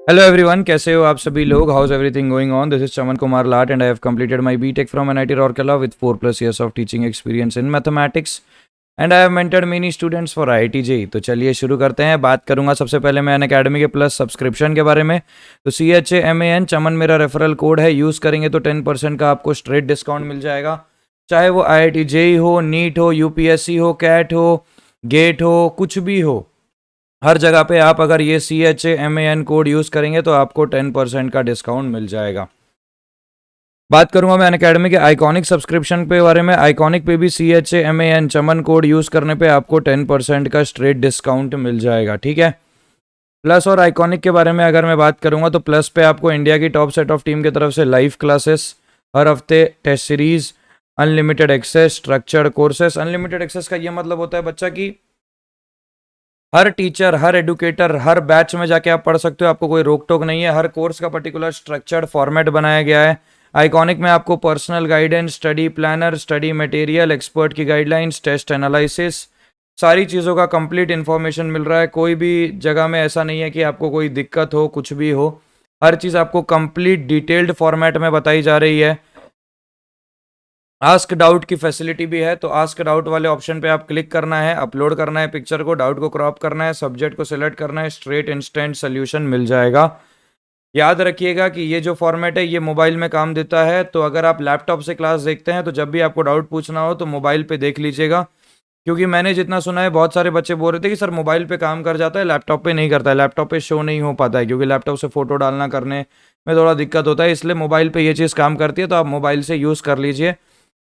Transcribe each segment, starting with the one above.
Hello everyone, कैसे हो आप सभी लोग? How is everything going on? This is Chaman Kumar Lat and I have completed my BTech from NIT Rourkela with 4+ years of teaching experience in mathematics and I have mentored many students for IIT JEE. तो चलिए शुरू करते हैं। बात करूंगा सबसे पहले मैं अनअकैडमी के प्लस सब्सक्रिप्शन के बारे में। तो CHAMAN चमन मेरा रेफरल कोड है, यूज़ करेंगे तो 10% का आपको स्ट्रेट डिस्काउंट मिल जाएगा। चाहे वो आईआईटी जेईई हो, नीट हो, यूपीएससी हो, कैट हो, गेट हो, कुछ भी हो, हर जगह पे आप अगर ये CHAMAN कोड यूज़ करेंगे तो आपको 10% का डिस्काउंट मिल जाएगा। बात करूंगा मैं अनअकैडमी के आइकॉनिक सब्सक्रिप्शन पे बारे में। आइकॉनिक पे भी CHAMAN चमन कोड यूज़ करने पे आपको 10% का स्ट्रेट डिस्काउंट मिल जाएगा, ठीक है। प्लस और आइकॉनिक के बारे में अगर मैं बात करूंगा तो प्लस पे आपको इंडिया की टॉप सेट ऑफ टीम की तरफ से लाइव क्लासेस, हर हफ्ते test series, unlimited access, structured courses. Unlimited access का ये मतलब होता है बच्चा कि हर टीचर, हर एडुकेटर, हर बैच में जाके आप पढ़ सकते हो, आपको कोई रोक टोक नहीं है। हर कोर्स का पर्टिकुलर स्ट्रक्चर्ड फॉर्मेट बनाया गया है। आइकॉनिक में आपको personal guidance, study planner, study material, expert की गाइडलाइंस, टेस्ट एनालिसिस, सारी चीज़ों का कंप्लीट इन्फॉर्मेशन मिल रहा है। कोई भी जगह में ऐसा नहीं है कि आपको कोई दिक्कत हो, कुछ भी हो। हर चीज़ आपको कंप्लीट डिटेल्ड फॉर्मेट में बताई जा रही है। आस्क डाउट की फैसिलिटी भी है, तो आस्क डाउट वाले ऑप्शन पे आप क्लिक करना है, अपलोड करना है पिक्चर को, डाउट को क्रॉप करना है, सब्जेक्ट को सिलेक्ट करना है, स्ट्रेट इंस्टेंट सोल्यूशन मिल जाएगा। याद रखिएगा कि ये जो फॉर्मेट है ये मोबाइल में काम देता है, तो अगर आप लैपटॉप से क्लास देखते हैं तो जब भी आपको डाउट पूछना हो तो मोबाइल पे देख लीजिएगा। क्योंकि मैंने जितना सुना है बहुत सारे बच्चे बोल रहे थे कि सर मोबाइल पे काम कर जाता है, लैपटॉप पे नहीं करता है, लैपटॉप पे शो नहीं हो पाता है, क्योंकि लैपटॉप से फोटो डालना करने में थोड़ा दिक्कत होता है, इसलिए मोबाइल पे ये चीज़ काम करती है, तो आप मोबाइल से यूज़ कर लीजिए।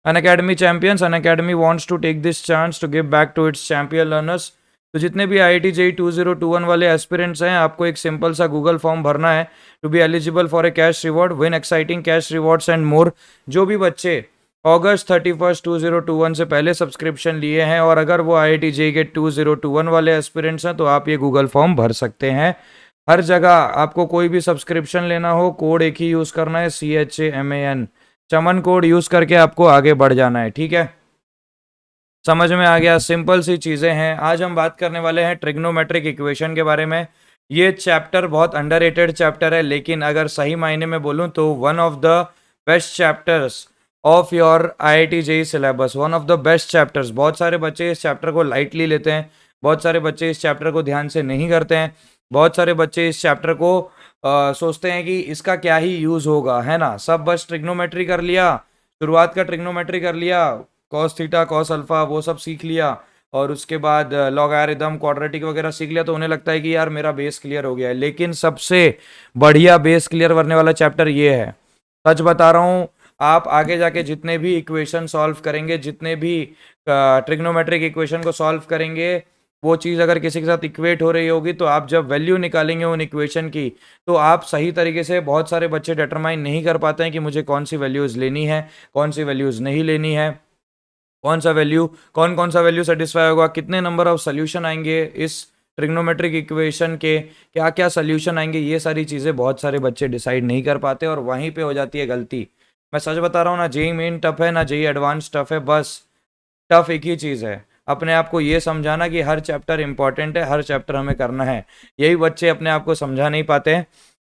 Unacademy Champions, Unacademy wants to take this chance to give back to its champion learners। तो जितने भी IIT JEE 2021 वाले एस्पिरेंट्स हैं, आपको एक सिंपल सा गूगल फॉर्म भरना है to be eligible for a cash reward, win exciting cash rewards and more. जो भी बच्चे अगस्त 31 2021 से पहले सब्सक्रिप्शन लिए हैं और अगर वो IIT JEE के 2021 वाले एस्पिरेंट्स हैं तो आप ये गूगल फॉर्म भर सकते हैं। हर जगह आपको कोई भी सब्सक्रिप्शन लेना हो, कोड एक ही यूज़ करना है, CHAMAN चमन कोड यूज करके आपको आगे बढ़ जाना है, ठीक है। समझ में आ गया? सिंपल सी चीजें हैं। आज हम बात करने वाले हैं ट्रिग्नोमेट्रिक इक्वेशन के बारे में। ये चैप्टर बहुत अंडररेटेड चैप्टर है, लेकिन अगर सही मायने में बोलूं तो one of the best chapters of your IIT JEE syllabus, one of the best chapters. बहुत सारे बच्चे इस चैप्टर को लाइटली लेते हैं, बहुत सारे बच्चे इस चैप्टर को ध्यान से नहीं करते हैं, बहुत सारे बच्चे इस चैप्टर को सोचते हैं कि इसका क्या ही यूज होगा, है ना। सब बस ट्रिग्नोमेट्री कर लिया, शुरुआत का ट्रिग्नोमेट्री कर लिया, कॉस थीटा, कॉस अल्फा, वो सब सीख लिया, और उसके बाद लॉगरिथम, क्वाड्रेटिक वगैरह सीख लिया, तो उन्हें लगता है कि यार मेरा बेस क्लियर हो गया है। लेकिन सबसे बढ़िया बेस क्लियर करने वाला चैप्टर ये है। सच बता रहा हूँ, आप आगे जाके जितने भी इक्वेशन सॉल्व करेंगे, जितने भी ट्रिग्नोमेट्रिक इक्वेशन को सॉल्व करेंगे, वो चीज़ अगर किसी के साथ इक्वेट हो रही होगी तो आप जब वैल्यू निकालेंगे उन इक्वेशन की, तो आप सही तरीके से, बहुत सारे बच्चे डिटरमाइन नहीं कर पाते हैं कि मुझे कौन सी वैल्यूज़ लेनी है, कौन सी वैल्यूज़ नहीं लेनी है, कौन सा वैल्यू, कौन कौन सा वैल्यू सेटिस्फाई होगा, कितने नंबर ऑफ सोल्यूशन आएंगे इस ट्रिग्नोमेट्रिक इक्वेशन के, क्या क्या सोल्यूशन आएंगे, ये सारी चीज़ें बहुत सारे बच्चे डिसाइड नहीं कर पाते और वहीं पे हो जाती है गलती। मैं सच बता रहा हूँ ना, जेईई मेन टफ है ना जेईई एडवांस टफ है, बस टफ एक ही चीज़ है, अपने आप को ये समझाना कि हर चैप्टर इंपॉर्टेंट है, हर चैप्टर हमें करना है। यही बच्चे अपने आप को समझा नहीं पाते हैं।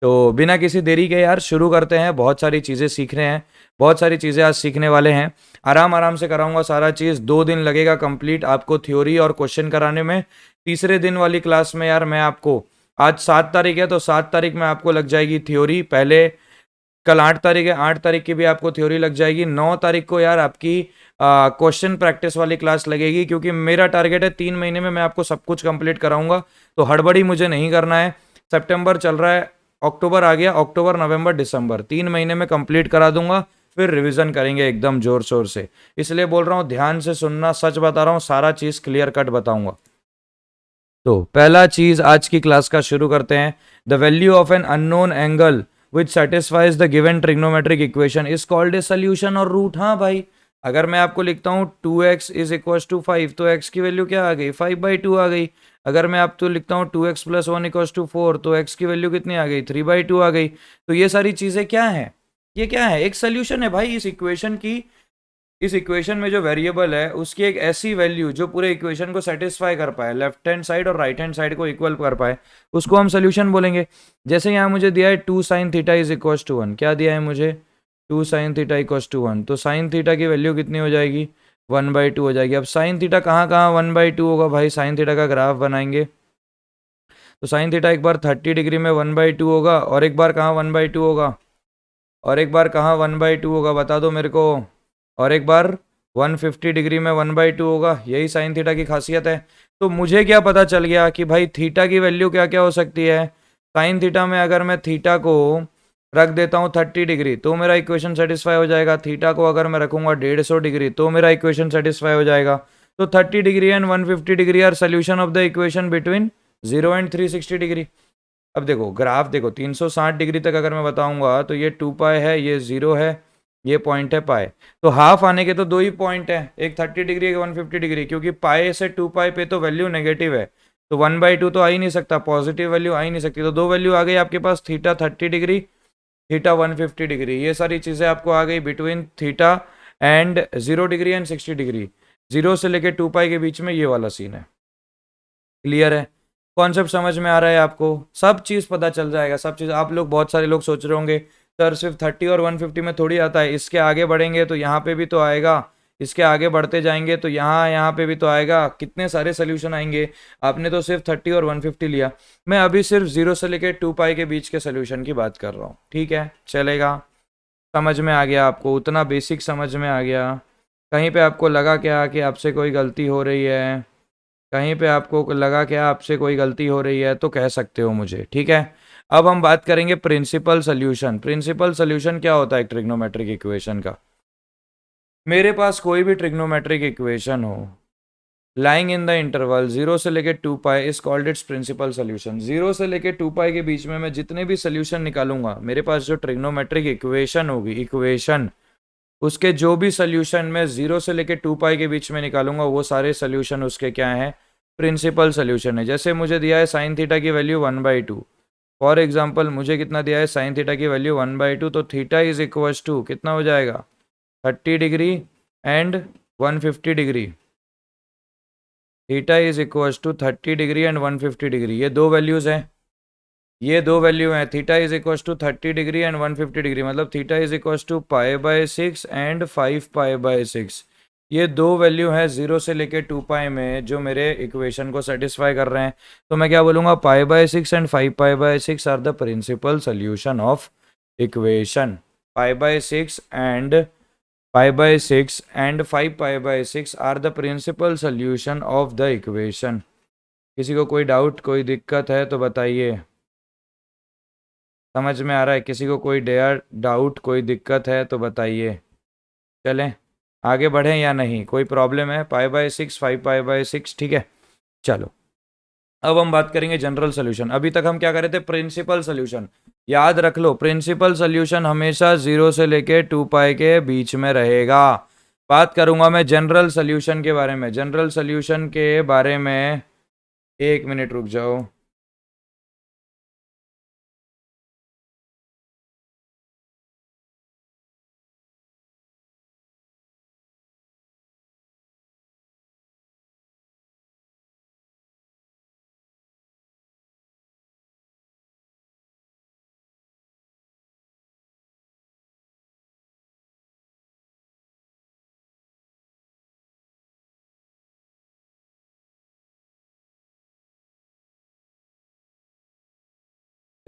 तो बिना किसी देरी के यार शुरू करते हैं। बहुत सारी चीज़ें सीख रहे हैं, बहुत सारी चीज़ें आज सीखने वाले हैं। आराम आराम से कराऊंगा सारा चीज़। 2 दिन लगेगा कंप्लीट आपको थ्योरी और क्वेश्चन कराने में। तीसरे दिन वाली क्लास में यार मैं आपको, आज 7 तारीख है तो 7 तारीख में आपको लग जाएगी थ्योरी पहले, कल 8 तारीख है, 8 तारीख की भी आपको थ्योरी लग जाएगी। 9 तारीख को यार आपकी क्वेश्चन प्रैक्टिस वाली क्लास लगेगी, क्योंकि मेरा टारगेट है 3 महीने में मैं आपको सब कुछ कंप्लीट कराऊंगा, तो हड़बड़ी मुझे नहीं करना है। सितंबर चल रहा है, अक्टूबर आ गया, अक्टूबर नवंबर दिसंबर, 3 महीने में कंप्लीट करा दूंगा, फिर रिवीजन करेंगे एकदम जोर शोर से। इसलिए बोल रहा हूँ ध्यान से सुनना, सच बता रहा हूँ, सारा चीज़ क्लियर कट बताऊंगा। तो पहला चीज़ आज की क्लास का शुरू करते हैं। The value of an unknown angle which satisfies the given trigonometric equation is called a solution और रूट। हाँ भाई, अगर मैं आपको लिखता हूँ 2x इज इक्वल टू 5, तो x की वैल्यू क्या आ गई? 5/2 आ गई। अगर मैं आपको लिखता हूँ 2x + 1 इक्वल टू 4, तो x की वैल्यू कितनी आ गई? 3/2 आ गई। तो ये सारी चीज़ें क्या हैं? ये क्या है? एक सोल्यूशन है भाई इस इक्वेशन की। इस इक्वेशन में जो वेरिएबल है उसकी एक ऐसी वैल्यू जो पूरे इक्वेशन को सेटिस्फाई कर पाए, लेफ्ट हैंड साइड और राइट हैंड साइड को इक्वल कर पाए, उसको हम सोल्यूशन बोलेंगे। जैसे यहाँ मुझे दिया है 2 sin theta is equal to 1, क्या दिया है मुझे 2 sin थीटा इक्व टू 1, तो sin थीटा की वैल्यू कितनी हो जाएगी 1/2 हो जाएगी। अब sin थीटा कहाँ कहाँ 1/2 होगा भाई, sin थीटा का ग्राफ बनाएंगे तो sin थीटा एक बार 30 डिग्री में 1/2 होगा और एक बार कहाँ 1/2 होगा, और एक बार कहाँ 1/2 होगा बता दो मेरे को, और एक बार 150 डिग्री में 1/2 होगा। यही साइन थीटा की खासियत है। तो मुझे क्या पता चल गया कि भाई थीटा की वैल्यू क्या क्या हो सकती है। साइन थीटा में अगर मैं थीटा को रख देता हूँ 30 डिग्री तो मेरा इक्वेशन सेटिस्फाई हो जाएगा। थीटा को अगर मैं रखूंगा 150 डिग्री तो मेरा इक्वेशन सेटिस्फाई हो जाएगा। तो 30 degree and 150 degree are solution of the equation between 0 and 360 degree. अब देखो ग्राफ देखो 360 डिग्री तक अगर मैं बताऊंगा तो ये 2 पाई है, ये 0 है, ये पॉइंट है पाई। तो हाफ आने के तो दो ही पॉइंट है, एक 30 डिग्री एक 150 डिग्री, क्योंकि पाई से 2 पाई पे तो वैल्यू नेगेटिव है तो 1/2 तो आ ही नहीं सकता, पॉजिटिव वैल्यू आ ही नहीं सकती। तो दो वैल्यू आ गई आपके पास, थीटा 30 डिग्री, थीटा 150 डिग्री। ये सारी चीज़ें आपको आ गई between theta and 0 degree and 60 degree. 0 से लेके 2 पाई के बीच में ये वाला सीन है। क्लियर है, कॉन्सेप्ट समझ में आ रहा है आपको, सब चीज़ पता चल जाएगा, सब चीज़। आप लोग बहुत सारे लोग सोच रहे होंगे सर सिर्फ 30 और 150 में थोड़ी आता है, इसके आगे बढ़ेंगे तो यहाँ पे भी तो आएगा, इसके आगे बढ़ते जाएंगे तो यहाँ यहाँ पे भी तो आएगा, कितने सारे सोल्यूशन आएंगे। आपने तो सिर्फ 30 और 150 लिया, मैं अभी सिर्फ 0 से लेके 2 पाई के बीच के सोल्यूशन की बात कर रहा हूँ। ठीक है, चलेगा, समझ में आ गया आपको, उतना बेसिक समझ में आ गया। कहीं पे आपको लगा क्या कि आपसे कोई गलती हो रही है, कहीं पे आपको लगा कि आपसे कोई गलती हो रही है तो कह सकते हो मुझे। ठीक है, अब हम बात करेंगे प्रिंसिपल सोल्यूशन। प्रिंसिपल सोल्यूशन क्या होता है ट्रिग्नोमेट्रिक इक्वेशन का। मेरे पास कोई भी ट्रिग्नोमेट्रिक इक्वेशन हो लाइंग इन द इंटरवल 0 से लेके 2 pi is called its principal solution. 0 से लेके 2 पाई के बीच में मैं जितने भी सोल्यूशन निकालूंगा, मेरे पास जो ट्रिग्नोमेट्रिक इक्वेशन होगी, इक्वेशन उसके जो भी सोल्यूशन मैं 0 से लेके 2 पाई के बीच में निकालूंगा वो सारे सोल्यूशन उसके क्या हैं, प्रिंसिपल सोल्यूशन है। जैसे मुझे दिया है साइन थीटा की वैल्यू 1/2, फॉर एग्जांपल मुझे कितना दिया है साइन थीटा की वैल्यू 1/2, तो थीटा इज इक्वल्स टू कितना हो जाएगा 30 degree and 150 degree. Theta is equals to 30 degree and 150 degree, ये दो वैल्यूज हैं, ये दो वैल्यू हैं। Theta is equals to 30 degree and 150 degree, मतलब theta is equals to π/6 and 5π/6। ये दो वैल्यू है 0 से लेके 2 पाई में जो मेरे इक्वेशन को सेटिस्फाई कर रहे हैं। तो मैं क्या बोलूँगा, π/6 and 5π/6 are the principal solution of equation. π/6 and 5π/6 are the principal solution of the equation. किसी को कोई डाउट कोई दिक्कत है तो बताइए, समझ में आ रहा है? किसी को कोई डाउट कोई दिक्कत है तो बताइए, चलें आगे बढ़ें या नहीं, कोई प्रॉब्लम है? π/6 5π/6, ठीक है। चलो अब हम बात करेंगे जनरल सोल्यूशन। अभी तक हम क्या कर रहे थे, प्रिंसिपल सोल्यूशन। याद रख लो प्रिंसिपल सोल्यूशन हमेशा 0 से लेके 2 पाई के बीच में रहेगा। बात करूंगा मैं जनरल सोल्यूशन के बारे में। जनरल सोल्यूशन के बारे में एक मिनट रुक जाओ।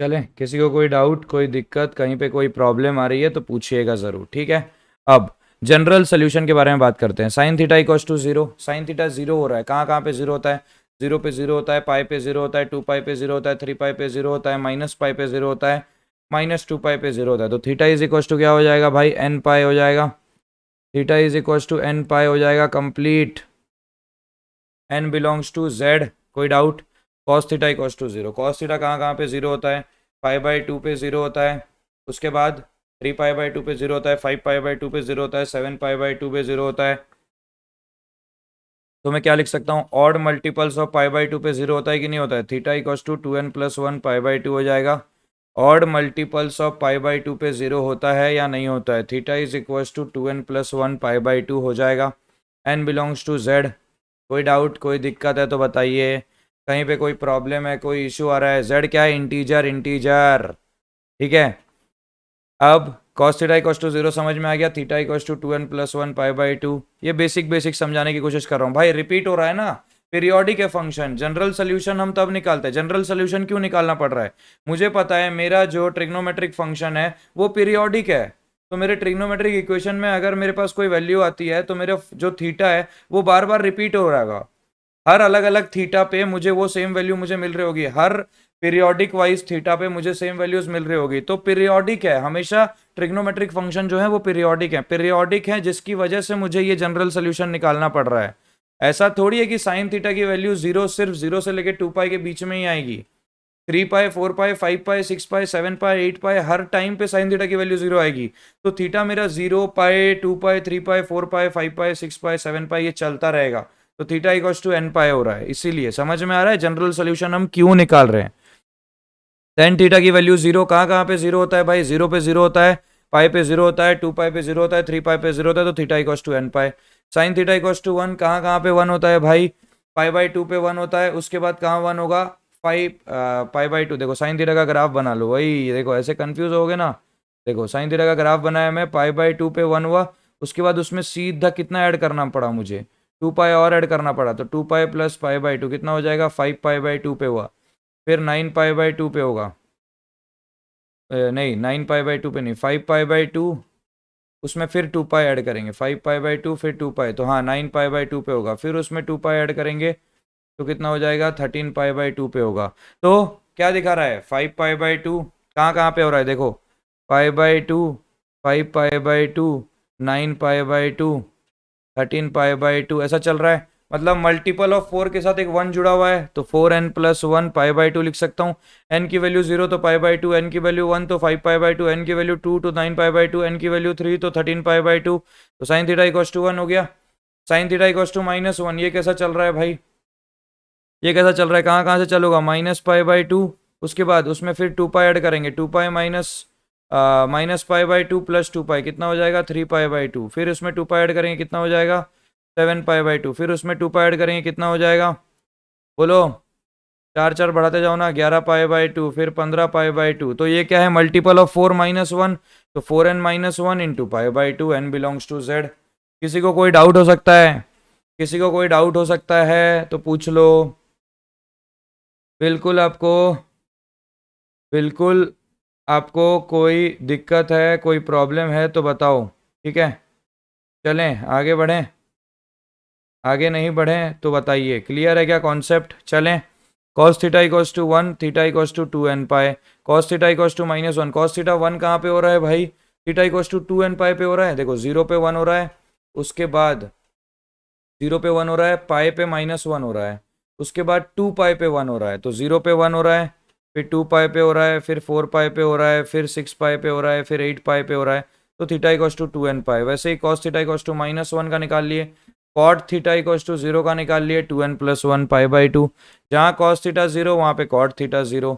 चले, किसी को कोई डाउट कोई दिक्कत कहीं पे कोई प्रॉब्लम आ रही है तो पूछिएगा ज़रूर, ठीक है। अब जनरल सोल्यूशन के बारे में बात करते हैं। Sine theta equals to 0, sine theta 0 हो रहा है, कहाँ कहाँ पे 0 होता है, 0 पे 0 होता है, पाई पे 0 होता है, 2 पाई पे 0 होता है, 3 पाई पे 0 होता है, माइनस पाई पे 0 होता है, -2 पाई पे 0 होता है। तो थीटा इज इक्वल्स टू क्या हो जाएगा भाई, n पाई हो जाएगा। Theta is equals to n pi हो जाएगा complete. n belongs to z, कोई doubt? Cos theta equals to 0, cos theta कहाँ कहाँ पे 0 होता है, π/2 पे 0 होता है, उसके बाद 3π/2 पे 0 होता है, 5π/2 पे 0 होता है, 7π/2 पे 0 होता है। तो मैं क्या लिख सकता हूँ, ऑड मल्टीपल्स ऑफ π/2 पे 0 होता है कि नहीं होता है, थीटा इक्वल्स टू 2n + 1 π/2 हो जाएगा। Odd multiples of pi by two पे 0 होता है या नहीं होता है? Theta is equals to 2n+1 pi by two हो जाएगा। n belongs to z। कोई डाउट, कोई दिक्कत है तो बताइए, कहीं पे कोई प्रॉब्लम है, कोई इशू आ रहा है? z क्या है? Integer, integer. ठीक है, अब cos थीटा इक्वल्स टू 0 समझ में आ गया, theta equals to 2n+1 pi by two. ये बेसिक बेसिक समझाने की कोशिश कर रहा हूँ भाई, रिपीट हो रहा है ना। पीरियोडिक है फंक्शन, जनरल सोल्यूशन हम तब निकालते हैं। जनरल सोल्यूशन क्यों निकालना पड़ रहा है? मुझे पता है मेरा जो ट्रिग्नोमेट्रिक फंक्शन है वो पीरियोडिक है, तो मेरे ट्रिग्नोमेट्रिक इक्वेशन में अगर मेरे पास कोई वैल्यू आती है तो मेरा जो थीटा है वो बार बार रिपीट हो रहा है। हर अलग अलग थीटा पे मुझे वो सेम वैल्यू मुझे मिल रही होगी, हर पीरियोडिक वाइज थीटा पे मुझे सेम वैल्यूज मिल रही होगी, तो पीरियोडिक है हमेशा। ट्रिग्नोमेट्रिक फंक्शन जो है वो पीरियोडिक है जिसकी वजह से मुझे ये जनरल सोल्यूशन निकालना पड़ रहा है। ऐसा थोड़ी है कि साइन थीटा की वैल्यू जीरो सिर्फ 0 से लेकर 2 पाई के बीच में ही आएगी। 3 पाई, 4 पाई, 5 पाई, 6 पाई, 7 पाई, 8 पाई, हर टाइम पे साइन थीटा की वैल्यू 0 आएगी। तो थीटा मेरा 0 पाई, 2 पाई, 3 पाई, 4 पाई, 5 पाई, 6 पाई, 7 पाई ये चलता रहेगा। तो theta equals to n pi हो रहा है, इसीलिए समझ में आ रहा है जनरल सोल्यूशन हम क्यों निकाल रहे हैं। टेन थीटा की वैल्यू 0 कहाँ कहाँ पे 0 होता है भाई? 0 पे 0 होता है, पाई पे 0 होता है, 2 पाई पे 0 होता है, 3 पाई पे 0 होता है, तो theta equals to n pi. Sine theta equals to 1 कहाँ कहाँ पे 1 होता है भाई? पाई बाई टू पे 1 होता है, उसके बाद कहाँ 1 होगा? पाई बाई टू। देखो साइन थीटा का ग्राफ बना लो, वही देखो, ऐसे कंफ्यूज हो गए ना। देखो साइन थीटा का ग्राफ बनाया मैं, पाई बाई टू पे 1 हुआ, उसके बाद उसमें सीधा कितना ऐड करना पड़ा मुझे? 2 पाई और ऐड करना पड़ा, तो 2 pi plus pi by to कितना हो जाएगा? 5 पाई बाई टू पे हुआ, फिर 9 पाई बाई टू पे होगा, नहीं 9 पाई बाई टू पे नहीं, 5 पाई बाई टू, उसमें फिर 2 पाई ऐड करेंगे, 5 पाई बाई टू फिर 2 पाई, तो हाँ 9 पाई बाई टू पे होगा, फिर उसमें 2 पाई ऐड करेंगे तो कितना हो जाएगा? 13 पाई बाई टू पे होगा। तो क्या दिखा रहा है? 5 पाई बाई टू कहाँ कहाँ पे हो रहा है? देखो, पाई by to, 5 pi by to, 9 pi by to, 13 pi by to, ऐसा चल रहा है। मतलब मल्टीपल ऑफ 4 के साथ एक 1 जुड़ा हुआ है, तो 4n+1 पाई बाई टू लिख सकता हूँ। n की वैल्यू 0 तो पाई बाई टू, एन की वैल्यू 1 तो 5 पाई बाई टू, एन की वैल्यू 2 तो 9 पाई बाई टू, एन की वैल्यू 3 तो 13 पाई बाई टू। तो साइन थीटा इक्वल्स टू 1 हो गया। साइन थीटा इक्वल्स टू -1, ये कैसा चल रहा है भाई? ये कैसा चल रहा है? कहाँ कहाँ से चलोगा? -पाई बाई टू, उसके बाद उसमें फिर 2 पाई ऐड करेंगे, 2 पाई -पाई बाई टू प्लस 2 पाई कितना हो जाएगा? 3 पाई बाई टू, फिर उसमें 2 पाई ऐड करेंगे कितना हो जाएगा? 7 पाई बाई टू, फिर उसमें 2 पाई ऐड करेंगे कितना हो जाएगा? बोलो, चार चार बढ़ाते जाओ ना, 11 पाई बाई टू, फिर 15 पाई बाई टू। तो ये क्या है? मल्टीपल ऑफ 4 - 1, तो 4n-1 × pi by two, n belongs to z। किसी को कोई डाउट हो सकता है? किसी को कोई डाउट हो सकता है तो पूछ लो। बिल्कुल आपको, बिल्कुल आपको कोई दिक्कत है, कोई प्रॉब्लम है तो बताओ, ठीक है? चलें आगे बढ़ें? आगे नहीं बढ़ें तो बताइए, क्लियर है क्या कॉन्सेप्ट? चलें। cos theta equals to 1, theta equals to 2n pi, cos theta equals to -1, cos theta 1 कहाँ पे हो रहा है भाई? थीटा इक्वल्स टू 2n पाई पे हो रहा है। देखो 0 पे 1 हो रहा है, उसके बाद 0 पे 1 हो रहा है, पाई पे -1 हो रहा है, उसके बाद 2 पाई पे 1 हो रहा है, तो 0 पे 1 हो रहा है, फिर 2 पाई पे हो रहा है, फिर 4 पाई पे हो रहा है, फिर 6 पाई पे हो रहा है, फिर 8 पाई पे हो रहा है, तो थीटा इक्वल्स टू 2n पाई। वैसे ही cos थीटा इक्वल्स टू -1 का निकाल लिए, cot थीटा इक्वल्स टू 0 का निकाल लिए, 2n+1 पाई बाई टू। जहाँ cos थीटा 0 वहाँ पे cot थीटा 0,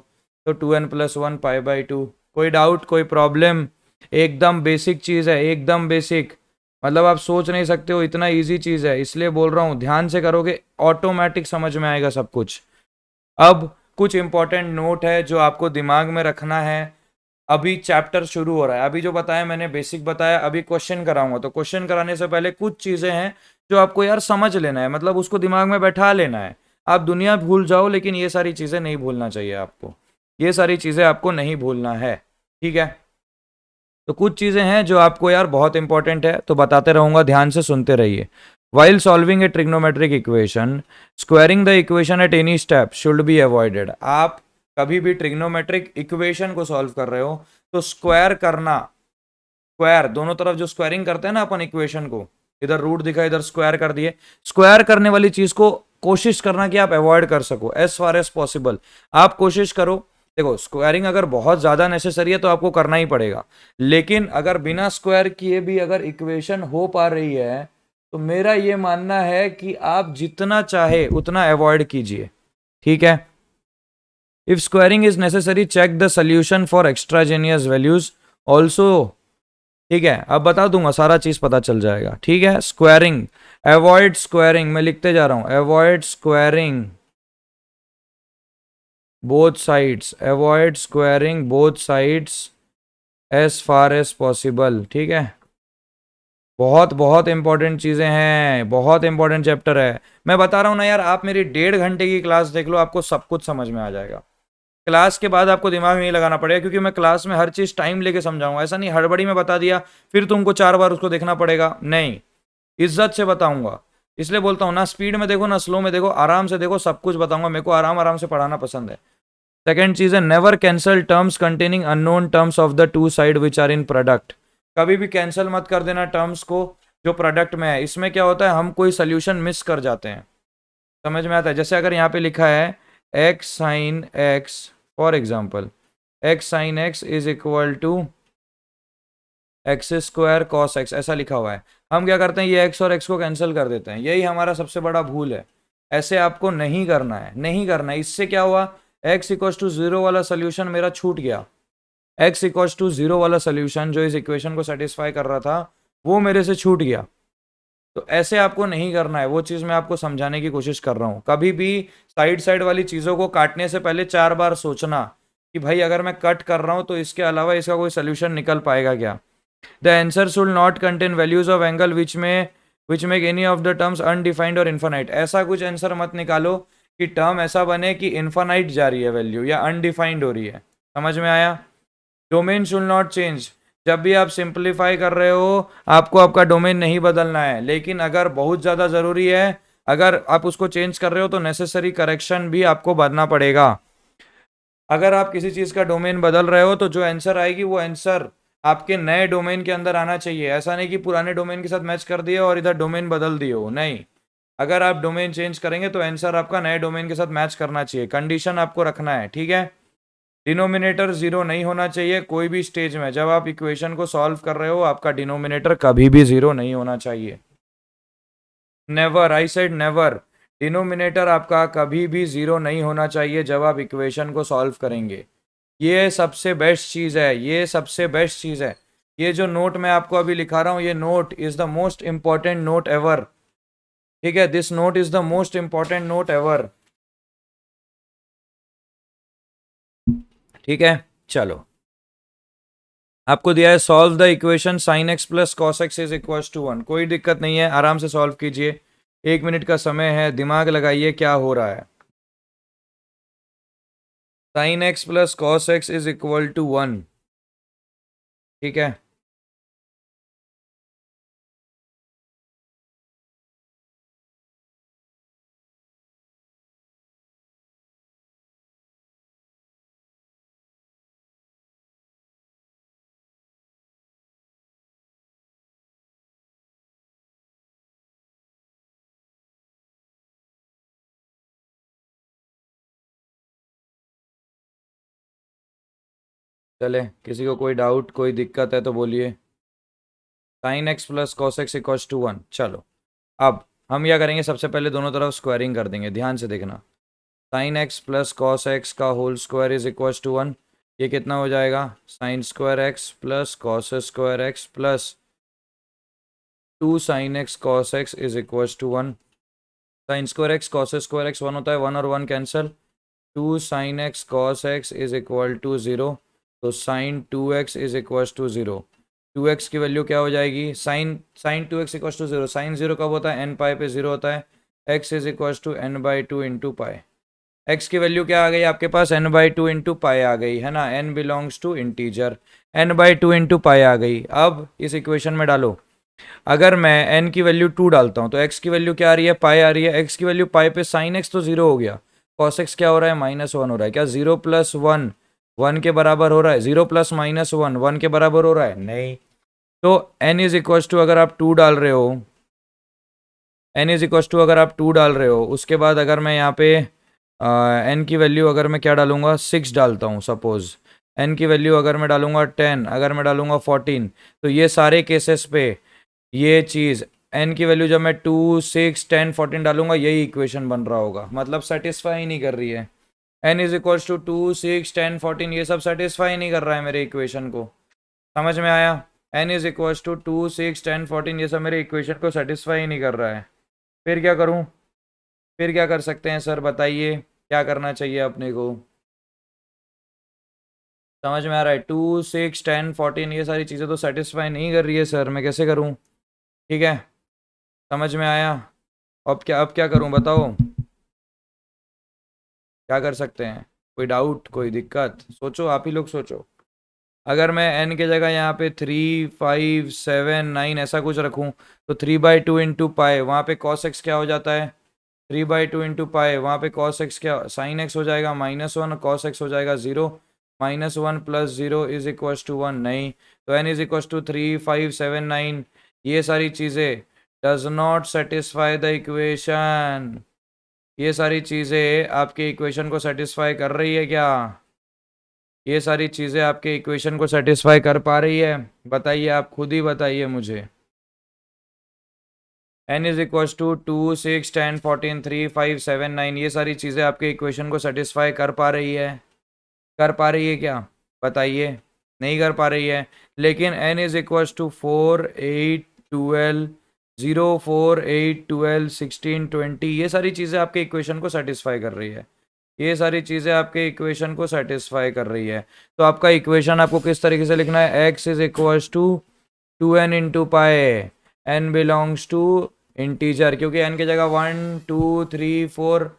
तो 2n+1 पाई बाई टू। कोई डाउट, कोई प्रॉब्लम? एकदम बेसिक चीज़ है, एकदम बेसिक। मतलब आप सोच नहीं सकते हो, इतना इजी चीज़ है, इसलिए बोल रहा हूँ ध्यान से करोगे ऑटोमेटिक समझ में आएगा सब कुछ। अब कुछ इंपॉर्टेंट नोट है जो आपको दिमाग में रखना है। अभी चैप्टर शुरू हो रहा है, अभी जो बताया मैंने बेसिक बताया, अभी क्वेश्चन कराऊंगा, तो क्वेश्चन कराने से पहले कुछ चीज़ें हैं जो आपको यार समझ लेना है, मतलब उसको दिमाग में बैठा लेना है। आप दुनिया भूल जाओ लेकिन ये सारी चीज़ें नहीं भूलना चाहिए आपको, ये सारी चीज़ें आपको नहीं भूलना है, ठीक है? तो कुछ चीज़ें हैं जो आपको यार बहुत इंपॉर्टेंट है, तो बताते रहूंगा, ध्यान से सुनते रहिए। While solving a trigonometric equation, squaring the equation at any step should be avoided। आप कभी भी ट्रिग्नोमेट्रिक इक्वेशन को सॉल्व कर रहे हो तो स्क्वायर करना, स्क्वायर दोनों तरफ जो स्क्वायरिंग करते हैं ना अपन इक्वेशन को, इधर रूट दिखा इधर स्क्वायर कर दिए, स्क्वायर करने वाली चीज को कोशिश करना कि आप अवॉइड कर सको एज फार एज पॉसिबल। आप कोशिश करो, देखो स्क्वायरिंग अगर बहुत ज्यादा नेसेसरी है तो आपको करना ही पड़ेगा, लेकिन अगर बिना स्क्वायर किए भी अगर इक्वेशन हो पा रही है तो मेरा ये मानना है कि आप जितना चाहे उतना अवॉइड कीजिए, ठीक है? If squaring is necessary check the solution for extraneous values also. ठीक है, अब बता दूंगा, सारा चीज पता चल जाएगा। ठीक है, स्क्वायरिंग, अवॉइड स्क्वायरिंग, मैं लिखते जा रहा हूं, avoid squaring both sides, avoid squaring both sides as far as possible. ठीक है, बहुत बहुत इंपॉर्टेंट चीजें हैं, बहुत इंपॉर्टेंट चैप्टर है। मैं बता रहा हूं ना यार, आप मेरी 1.5 घंटे की क्लास देख लो, आपको सब कुछ समझ में आ जाएगा। क्लास के बाद आपको दिमाग नहीं लगाना पड़ेगा, क्योंकि मैं क्लास में हर चीज टाइम लेके समझाऊंगा। ऐसा नहीं हड़बड़ी में बता दिया फिर तुमको 4 बार उसको देखना पड़ेगा, नहीं, इज्जत से बताऊंगा। इसलिए बोलता हूँ ना, स्पीड में देखो ना स्लो में देखो, आराम से देखो, सब कुछ बताऊंगा। मेरे को आराम आराम से पढ़ाना पसंद है। सेकेंड चीज है, never cancel terms containing unknown terms of the two side which are in product. कभी भी कैंसिल मत कर देना टर्म्स को जो प्रोडक्ट में है। इसमें क्या होता है, हम कोई सोल्यूशन मिस कर जाते हैं। समझ में आता है? जैसे अगर यहाँ पे लिखा है x sine x, for example x sine x is equal to x square cos x, ऐसा लिखा हुआ है। हम क्या करते हैं, ये एक्स और एक्स को कैंसिल कर देते हैं। यही हमारा सबसे बड़ा भूल है। ऐसे आपको नहीं करना है, नहीं करना है। इससे क्या हुआ, एक्स इक्वल्स टू जीरो वाला सोल्यूशन मेरा छूट गया। एक्स इक्वल्स टू जीरो वाला सोल्यूशन जो इस इक्वेशन को सेटिस्फाई कर रहा था, वो मेरे से छूट गया। तो ऐसे आपको नहीं करना है, वो चीज़ मैं आपको समझाने की कोशिश कर रहा हूँ। कभी भी साइड साइड वाली चीज़ों को काटने से पहले 4 बार सोचना कि भाई अगर मैं कट कर रहा हूँ तो इसके अलावा इसका कोई सोल्यूशन निकल पाएगा क्या। The answer should not contain values of angle which make any of the terms undefined और इन्फानाइट। ऐसा कुछ आंसर मत निकालो कि टर्म ऐसा बने कि इन्फानाइट जा रही है वैल्यू या अनडिफाइंड हो रही है। समझ में आया? Domain should not change. जब भी आप सिंप्लीफाई कर रहे हो, आपको आपका डोमेन नहीं बदलना है। लेकिन अगर बहुत ज़्यादा ज़रूरी है, अगर आप उसको चेंज कर रहे हो तो नेसेसरी करेक्शन भी आपको भरना पड़ेगा। अगर आप किसी चीज़ का डोमेन बदल रहे हो तो जो आंसर आएगी वो आंसर आपके नए डोमेन के अंदर आना चाहिए। ऐसा नहीं कि पुराने डोमेन के साथ मैच कर दिए और इधर डोमेन बदल दिए हो, नहीं। अगर आप डोमेन चेंज करेंगे तो आंसर आपका नए डोमेन के साथ मैच करना चाहिए। कंडीशन आपको रखना है, ठीक है। डिनोमिनेटर जीरो नहीं होना चाहिए कोई भी स्टेज में। जब आप इक्वेशन को सॉल्व कर रहे हो, आपका डिनोमिनेटर कभी भी जीरो नहीं होना चाहिए। Never, I said never. Denominator आपका कभी भी जीरो नहीं होना चाहिए जब आप इक्वेशन को सॉल्व करेंगे। ये सबसे बेस्ट चीज़ है, ये सबसे बेस्ट चीज़ है। ये जो नोट मैं आपको अभी लिखा रहा हूँ, ये note is the most important note ever. ठीक है, this note is the most important note ever. ठीक है, चलो। आपको दिया है solve the equation sine x plus cos x is equal to 1। कोई दिक्कत नहीं है, आराम से सॉल्व कीजिए। 1 मिनट का समय है, दिमाग लगाइए क्या हो रहा है। Sine x plus cos x is equal to 1। ठीक है, चले, किसी को कोई डाउट कोई दिक्कत है तो बोलिए। Sine x plus cos x equal to 1। चलो, अब हम क्या करेंगे, सबसे पहले दोनों तरफ स्क्वायरिंग कर देंगे। ध्यान से देखना, sine x plus cos x का whole square is equal to 1। ये कितना हो जाएगा, sine square x plus cos square x plus 2 sine x cos x is equal to 1। Sine square x cos square x 1 होता है, 1 और 1 cancel. 2 sine x cos x is equal to 0। तो sign 2x is equal to 0। 2x की value क्या हो जाएगी, sine sine 2x equal to 0। Sine 0 कब होता है, एन पाई पे 0 होता है। x is equal to n by two into pi. X की वैल्यू क्या आ गई आपके पास, n by two into pi आ गई है ना। n belongs to integer, n by two into pi आ गई। अब इस इक्वेशन में डालो। अगर मैं n की वैल्यू 2 डालता हूँ तो x की वैल्यू क्या आ रही है, पाई आ रही है। x की वैल्यू पाई पे साइन x तो 0 हो गया, कॉस x क्या हो रहा है, -1 हो रहा है। क्या 0 प्लस 1 1 के बराबर हो रहा है, 0 प्लस -1 1 के बराबर हो रहा है, नहीं। तो n इज इक्वल टू, अगर आप 2 डाल रहे हो, n इज इक्वल टू अगर आप 2 डाल रहे हो, उसके बाद अगर मैं यहाँ पे n की वैल्यू अगर मैं क्या डालूंगा, 6 डालता हूँ सपोज। n की वैल्यू अगर मैं डालूंगा 10, अगर मैं डालूंगा 14, तो ये सारे केसेस पे ये चीज़ n की वैल्यू जब मैं 2 6 10 14 डालूंगा, यही इक्वेशन बन रहा होगा। मतलब सेटिस्फाई नहीं कर रही है। n इज इक्वल्स टू 2 6 10 14 ये सब सेटिस्फाई नहीं कर रहा है मेरे इक्वेशन को। समझ में आया? n इज इक्वल्स टू 2 6 10 14 ये सब मेरे इक्वेशन को सेटिस्फाई नहीं कर रहा है। फिर क्या करूं? फिर क्या कर सकते हैं सर बताइए, क्या करना चाहिए अपने को? समझ में आ रहा है? 2 6 10 14 ये सारी चीज़ें तो सेटिस्फाई नहीं कर रही है सर, मैं कैसे करूं? ठीक है, समझ में आया? अब क्या करूं बताओ? क्या कर सकते हैं? कोई डाउट, कोई दिक्कत? सोचो, आप ही लोग सोचो। अगर मैं n की जगह यहाँ पे 3 5 7 9 ऐसा कुछ रखूँ तो 3/2 इंटू पाए, वहाँ पे cos x क्या हो जाता है? 3/2 इंटू पाए, वहाँ पे cos x क्या, sin x हो जाएगा -1, cos x हो जाएगा 0, -1 प्लस 0 इज इक्वल्स टू 1। नहीं, तो n इज इक्वल्स टू 3 5 7 9 ये सारी चीज़ें does not satisfy the equation. ये सारी चीज़ें आपके इक्वेशन को सेटिस्फाई कर रही है क्या? ये सारी चीज़ें आपके इक्वेशन को सेटिस्फाई कर पा रही है? बताइए, आप खुद ही बताइए मुझे। n इज इक्वल्स टू 2 6 10 14 3 5 7 9 ये सारी चीज़ें आपके इक्वेशन को सेटिस्फाई कर पा रही है? कर पा रही है क्या? बताइए। नहीं कर पा रही है। लेकिन n इज इक्वल्स टू 4 8 12 0 4 8 12 16 20 ये सारी चीज़ें आपके इक्वेशन को सेटिस्फाई कर रही है। ये सारी चीज़ें आपके इक्वेशन को सेटिस्फाई कर रही है। तो आपका इक्वेशन आपको किस तरीके से लिखना है? x is equals to 2n into pi, n belongs to integer, क्योंकि n की जगह 1 2 3 4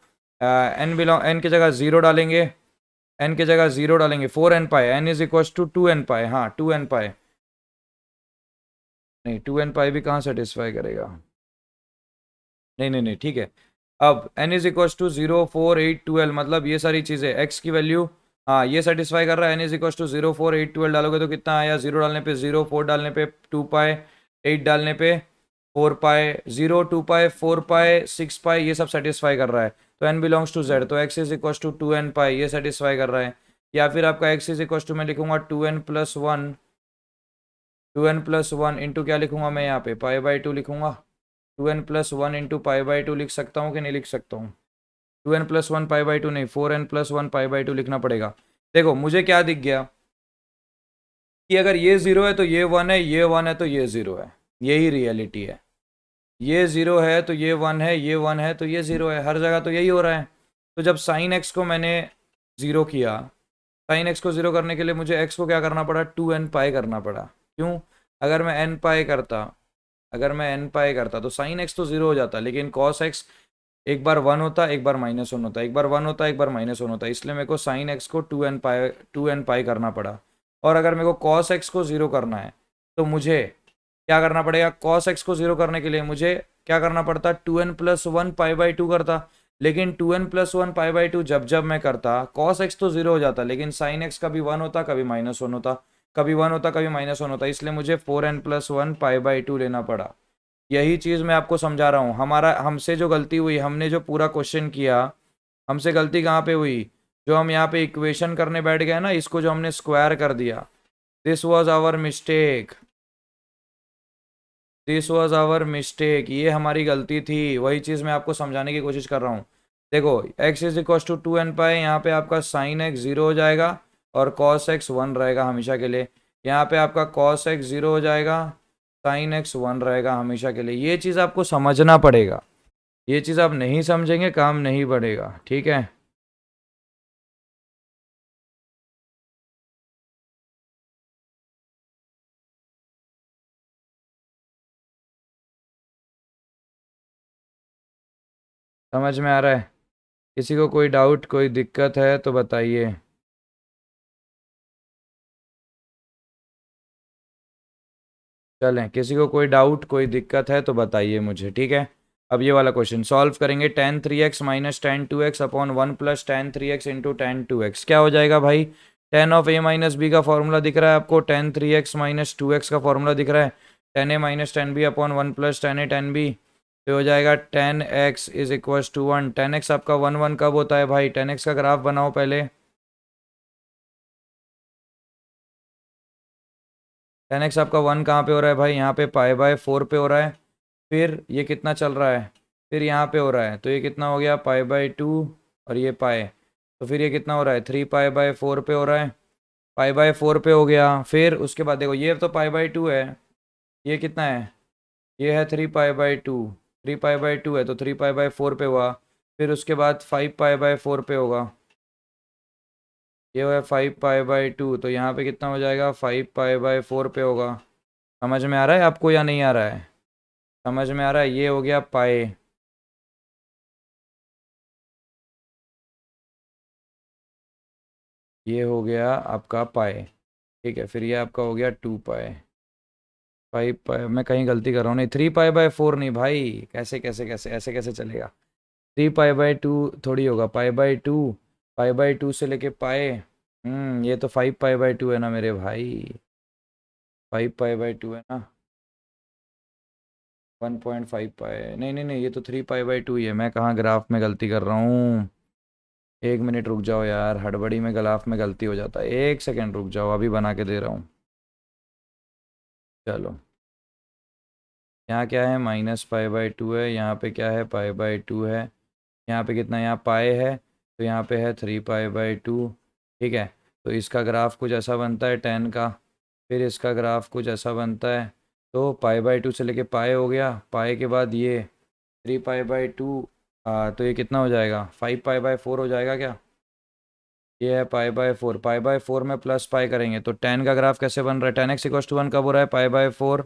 n की जगह 0 डालेंगे, n की जगह 0 डालेंगे 4n पाए, n is equals to 2n पाए। हाँ 2n पाए, नहीं 2n पाए भी कहाँ सेटिस्फाई करेगा? नहीं नहीं नहीं, ठीक है। अब n इज इक्वल्स टू 0 4 8 12 मतलब ये सारी चीज़ें x की वैल्यू, हाँ ये सेटिस्फाई कर रहा है। n इज इक्वल्स टू 0 4 8 12 डालोगे तो कितना आया? 0 डालने पे 0, 4 डालने पे 2 पाए, 8 डालने पे 4 पाए, 0 2 पाए 4 पाए 6 पाए ये सब सेटिस्फाई कर रहा है। तो n बिलोंग्स टू z, तो x is equals to 2n pi ये सेटिस्फाई कर रहा है। या फिर आपका x इज इक्वल्स टू मैं लिखूंगा 2n plus 1, 2n plus 1 into क्या लिखूंगा मैं यहाँ पे? π/2 लिखूंगा। 2n प्लस 1 इंटू π/2 लिख सकता हूँ कि नहीं लिख सकता हूँ? 2n प्लस 1 π/2 नहीं, 4n प्लस 1 π/2 लिखना पड़ेगा। देखो मुझे क्या दिख गया कि अगर ये 0 है तो ये 1 है, ये 1 है तो ये 0 है, यही रियलिटी है। ये 0 है तो ये 1 है, ये 1 है तो ये 0 है, हर जगह तो यही हो रहा है। तो जब साइन एक्स को मैंने 0 किया, साइन एक्स को 0 करने के लिए मुझे एक्स को क्या करना पड़ा? 2n पाई करना पड़ा। क्यों? अगर मैं n पाई करता, अगर मैं n पाई करता तो साइन एक्स तो 0 हो जाता, लेकिन कॉस एक्स एक बार 1 होता, एक बार -1 होता, एक बार 1 होता, एक बार -1 होता, इसलिए मेरे को साइन एक्स को 2n पाई करना पड़ा। और अगर मेरे को कॉस एक्स को 0 करना है तो मुझे क्या करना पड़ेगा? कॉस एक्स को 0 करने के लिए मुझे क्या करना पड़ता? 2n प्लस 1 π/2 करता। लेकिन 2n प्लस 1 π/2 जब जब मैं करता, कॉस एक्स तो 0 हो जाता, लेकिन साइन एक्स कभी 1 होता, कभी -1 होता, कभी 1 होता, कभी -1 होता, इसलिए मुझे 4n प्लस 1 π/2 लेना पड़ा। यही चीज़ मैं आपको समझा रहा हूँ। हमसे जो गलती हुई, हमने जो पूरा क्वेश्चन किया, हमसे गलती कहाँ पे हुई? जो हम यहाँ पे इक्वेशन करने बैठ गए ना, इसको जो हमने स्क्वायर कर दिया, this was our mistake, this was our mistake, ये हमारी गलती थी। वही चीज़ मैं आपको समझाने की कोशिश कर रहा हूँ। देखो x is equal to 2n pi, यहाँ पे आपका साइन x 0 हो जाएगा और cos x 1 रहेगा हमेशा के लिए। यहाँ पे आपका cos x 0 हो जाएगा, साइन x 1 रहेगा हमेशा के लिए। ये चीज़ आपको समझना पड़ेगा, ये चीज़ आप नहीं समझेंगे काम नहीं बढ़ेगा, ठीक है? समझ में आ रहा है? किसी को कोई डाउट, कोई दिक्कत है तो बताइए। चलें, किसी को कोई डाउट, कोई दिक्कत है तो बताइए मुझे, ठीक है? अब ये वाला क्वेश्चन सॉल्व करेंगे। tan 3x minus tan 2x upon 1 plus tan 3x into tan 2x क्या हो जाएगा भाई? tan of a minus b का फॉर्मूला दिख रहा है आपको, tan 3x माइनस 2x का फॉर्मूला दिख रहा है, tan a minus tan b upon 1 plus tan a tan b, तो हो जाएगा tan x is equals to 1। tan x आपका 1 1 कब होता है भाई? tan x का ग्राफ बनाओ पहले। tan x आपका 1 कहाँ पे हो रहा है भाई? यहाँ पे π/4 पे हो रहा है। फिर ये कितना चल रहा है? फिर यहाँ पे हो रहा है, तो ये कितना हो गया? π/2 और ये पाए, तो फिर ये कितना हो रहा है, 3 पाई बाय 4 पे हो रहा है, पाई बाय 4 पे हो गया। फिर उसके बाद देखो ये तो पाई बाय 2 है, ये कितना है, ये है 3 पाई बाय 2, 3 पाई बाय 2 है तो 3 पाई बाय 4 पे हुआ। फिर उसके बाद 5 पाई बाय 4 पे होगा, ये है 5 पाई बाय 2, तो यहाँ पे कितना हो जाएगा, 5 पाई बाय 4 पे होगा। समझ में आ रहा है आपको या नहीं आ रहा है? समझ में आ रहा है, ये हो गया पाए, ये हो गया आपका पाए। ठीक है, फिर ये आपका हो गया 2 पाए, 5 पाई, मैं कहीं गलती कर रहा हूँ, नहीं 3 पाई बाय 4 नहीं भाई, कैसे कैसे कैसे ऐसे कैसे चलेगा, 3 पाई बाय 2 थोड़ी होगा, पाई बाय 2, पाई बाय 2 से लेके पाए। ये तो 5 पाई बाय 2 है ना मेरे भाई, 5 पाई बाय 2 है ना, 1.5 पाए, नहीं नहीं नहीं, ये तो 3 पाई बाय 2 ही है, मैं कहाँ ग्राफ में गलती कर रहा हूँ। 1 मिनट रुक जाओ यार, हड़बड़ी में ग्राफ में गलती हो जाता है, 1 सेकेंड रुक जाओ, अभी बना के दे रहा हूँ। चलो, यहाँ क्या है, -पाई बाय 2 है, यहाँ पे क्या है, पाई बाय 2 है, यहाँ पे कितना, यहाँ पाए है, तो यहाँ पे है 3 पाई बाय 2। ठीक है, तो इसका ग्राफ कुछ ऐसा बनता है 10 का, फिर इसका ग्राफ कुछ ऐसा बनता है, तो पाई बाय 2 से लेके पाए हो गया, पाए के बाद ये 3 पाई बाय 2, तो ये कितना हो जाएगा, 5 पाई बाय 4 हो जाएगा क्या, ये है पाई बाय 4, पाई बाय 4 में प्लस पाई करेंगे तो 10 का ग्राफ कैसे बन रहा है, 10x = 1 कब हो रहा है, पाई by 4,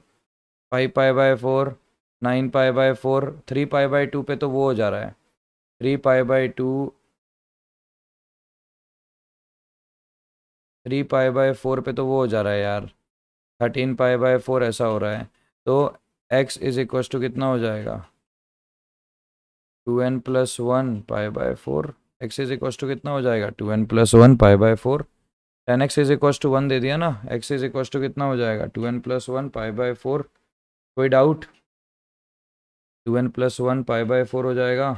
5 pi by 4, 9 pi by 4, 3 pi by 2 पे तो वो हो जा रहा है, 3 पाई बाय 2, 3 पाई बाय 4 पे तो वो हो जा रहा है यार, 13 पाई बाय 4 ऐसा हो रहा है। तो x कितना हो जाएगा, 2n+1 पाई बाय 4, x कितना हो जाएगा, 2n+1 पाई बाय 4, 10x = 1 दे दिया ना, x कितना हो जाएगा, 2n+1 पाई बाय 4, कोई डाउट, 2n+1 पाई बाय 4 हो जाएगा,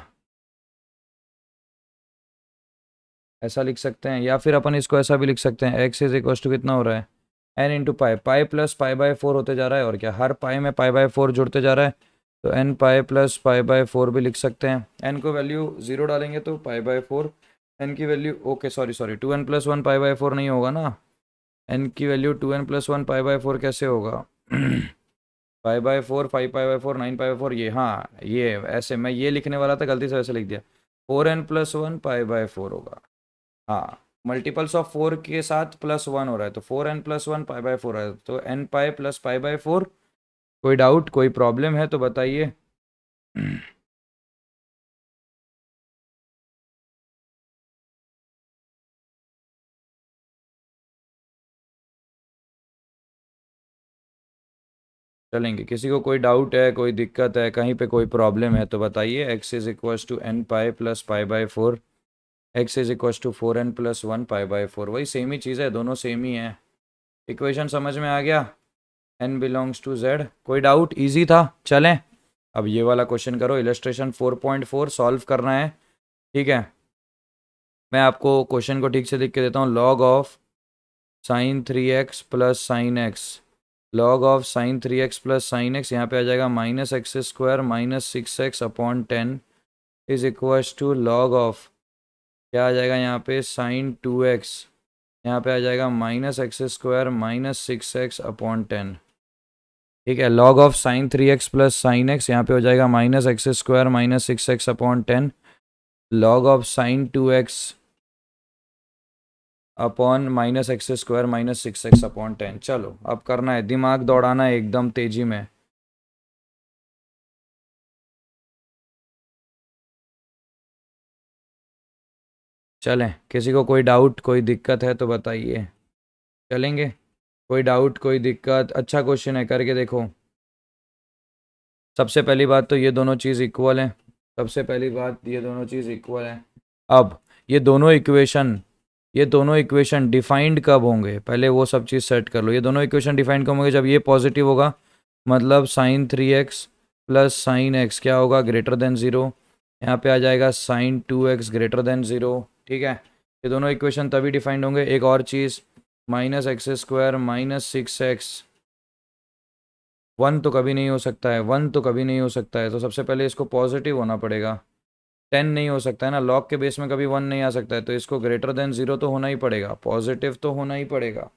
ऐसा लिख सकते हैं, या फिर अपन इसको ऐसा भी लिख सकते हैं, x कितना हो रहा है, n×पाई, पाई प्लस पाई बाय 4 होते जा रहा है, और क्या, हर पाई में पाई बाय 4 जुड़ते जा रहा है, तो n pi plus pi by 4 भी लिख सकते हैं, n को वैल्यू 0 डालेंगे तो पाई बाय 4, n की value, okay sorry sorry, 2n+1 pi by 4 नहीं होगा ना, n की वैल्यू 2n+1 पाई बाय 4 कैसे होगा, पाई by 4, 5 pi by 4, 9 pi by 4, ये हाँ, ये ऐसे मैं ये लिखने वाला था, गलती से वैसे लिख दिया, 4n+1 पाई बाय 4 होगा। हाँ, मल्टीपल्स ऑफ 4 के साथ +1 हो रहा है, तो 4n+1 पाई बाय 4 है, तो n pi plus pi by 4। कोई डाउट, कोई प्रॉब्लम है तो बताइए। चलेंगे, किसी को कोई डाउट है, कोई दिक्कत है, कहीं पे कोई प्रॉब्लम है तो बताइए। x = n pi plus pi by 4, x = 4n+1 pi by 4, वही सेम ही चीज़ है, दोनों सेम ही है। इक्वेशन समझ में आ गया, n∈z, कोई डाउट, इजी था। चलें, अब ये वाला क्वेश्चन करो, इलस्ट्रेशन 4.4 सॉल्व करना है। ठीक है, मैं आपको क्वेश्चन को ठीक से लिख के देता हूँ, log of sin 3x plus sine x, log of sin 3x plus sine x, यहाँ पे आ जाएगा -x² - 6x/10 is equals to log of, क्या आ जाएगा यहाँ पे, sin 2x, यहाँ पे आ जाएगा -x² - 6x/10। ठीक है, log of sin 3x plus sine x, यहाँ पे हो जाएगा -x² - 6x/10, log of sin 2x upon -x² - 6x/10। चलो अब करना है, दिमाग दौड़ाना है एकदम तेजी में। चलें, किसी को कोई डाउट, कोई दिक्कत है तो बताइए। चलेंगे, कोई डाउट, कोई दिक्कत, अच्छा क्वेश्चन है, करके देखो। सबसे पहली बात तो ये दोनों चीज़ इक्वल हैं, सबसे पहली बात ये दोनों चीज़ इक्वल हैं। अब ये दोनों इक्वेशन डिफाइंड कब होंगे, पहले वो सब चीज़ सेट कर लो। ये दोनों इक्वेशन डिफाइंड कब होंगे, जब ये पॉजिटिव होगा, मतलब sin 3x plus sine x क्या होगा, >0। यहाँ पे आ जाएगा sin 2x >0। ठीक है, ये दोनों इक्वेशन तभी डिफाइंड होंगे। एक और चीज़, -x² - 6x, 1 तो कभी नहीं हो सकता है, 1 तो कभी नहीं हो सकता है, तो सबसे पहले इसको पॉजिटिव होना पड़ेगा। 10 नहीं हो सकता है ना, लॉग के बेस में कभी 1 नहीं आ सकता है, तो इसको ग्रेटर देन 0 तो होना ही पड़ेगा, पॉजिटिव तो होना ही पड़ेगा।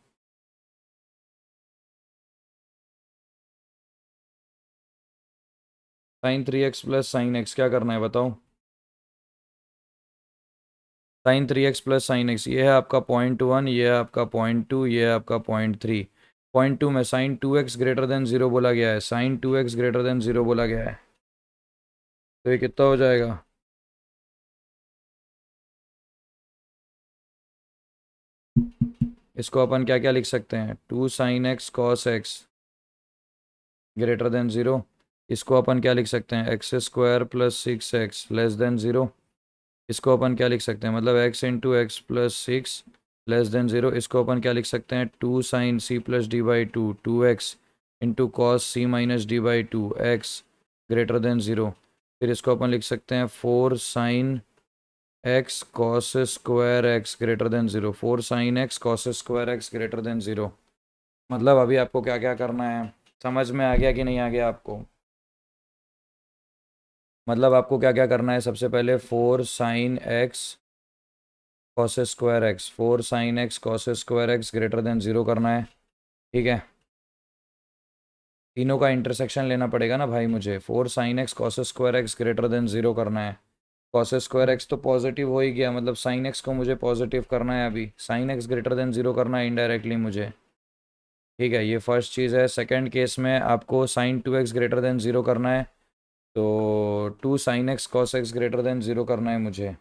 sin 3x plus sine x क्या करना है बताओ। sin 3x plus sine x, ये है आपका .1, ये है आपका .2, ये है आपका .3। .2 में sin 2x ग्रेटर देन 0 बोला गया है, sin 2x ग्रेटर देन 0 बोला गया है, तो ये कितना हो जाएगा। इसको अपन क्या क्या लिख सकते हैं, 2 sin x cos x greater than 0। इसको अपन क्या लिख सकते हैं, x² plus 6x less than 0। इसको अपन क्या लिख सकते हैं, मतलब x × x+6 लेस देन 0। इसको अपन क्या लिख सकते हैं, 2 sin c+d/2 2x cos c-d/2 x greater than 0। फिर इसको अपन लिख सकते हैं 4 sin x cos² x greater than 0, 4 sin x cos² x greater than 0। मतलब अभी आपको क्या क्या करना है, समझ में आ गया कि नहीं आ गया आपको। मतलब आपको क्या क्या करना है, सबसे पहले 4 sin x cos² x greater than 0 करना है, ठीक है। तीनों का इंटरसेक्शन लेना पड़ेगा ना भाई मुझे, 4 sin x cos² x greater than 0 करना है। cos² x तो पॉजिटिव हो ही गया, मतलब sin x को मुझे पॉजिटिव करना है, अभी sin x ग्रेटर देन 0 करना है इनडायरेक्टली मुझे, ठीक है। ये फर्स्ट चीज़ है। सेकंड केस में आपको sin 2x ग्रेटर देन 0 करना है, तो 2 sin x cos x greater than 0 करना है मुझे।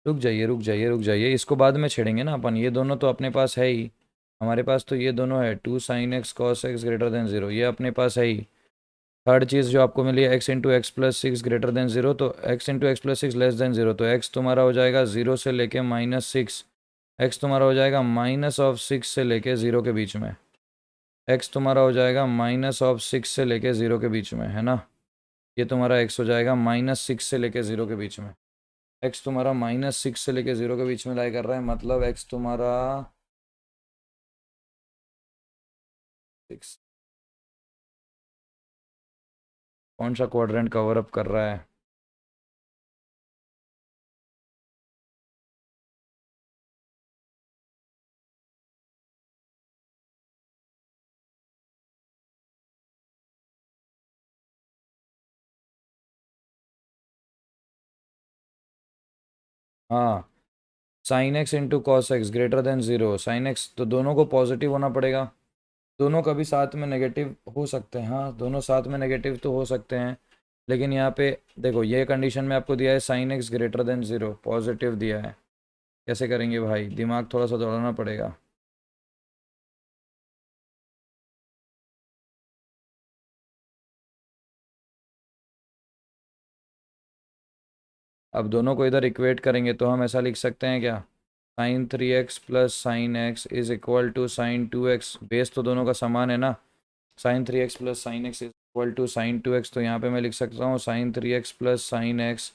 रुक जाइए, इसको बाद में छेड़ेंगे ना अपन, ये दोनों तो अपने पास है ही, हमारे पास तो ये दोनों है, 2 sin x cos x greater than 0, ये अपने पास है ही। थर्ड चीज़ जो आपको मिली है, x × x+6 ग्रेटर देन 0, तो x × x+6 लेस देन 0, तो x तुम्हारा हो जाएगा 0 से लेके -6, x तुम्हारा हो जाएगा -6 से लेके 0 के बीच में, x तुम्हारा हो जाएगा -6 से लेके 0 के बीच में, है ना। ये तुम्हारा x हो जाएगा -6 से लेके 0 के बीच में, x तुम्हारा -6 से लेके 0 के बीच में लाई कर रहा है, मतलब x तुम्हारा 6 कौन सा क्वाड्रेंट कवर अप कर रहा है। हाँ, sin x × cos x greater than 0, sin x तो दोनों को पॉजिटिव होना पड़ेगा, दोनों कभी साथ में नेगेटिव हो सकते हैं, हाँ दोनों साथ में नेगेटिव तो हो सकते हैं, लेकिन यहाँ पे देखो ये कंडीशन में आपको दिया है sin x greater than 0 positive दिया है, कैसे करेंगे भाई, दिमाग थोड़ा सा दौड़ाना पड़ेगा। अब दोनों को इधर इक्वेट करेंगे तो हम ऐसा लिख सकते हैं क्या, sin 3x plus sine x is equal to sin 2x, base तो दोनों का समान है ना, sin 3x plus sine x is equal to sin 2x, तो यहाँ पे मैं लिख सकता हूँ sin 3x plus sine x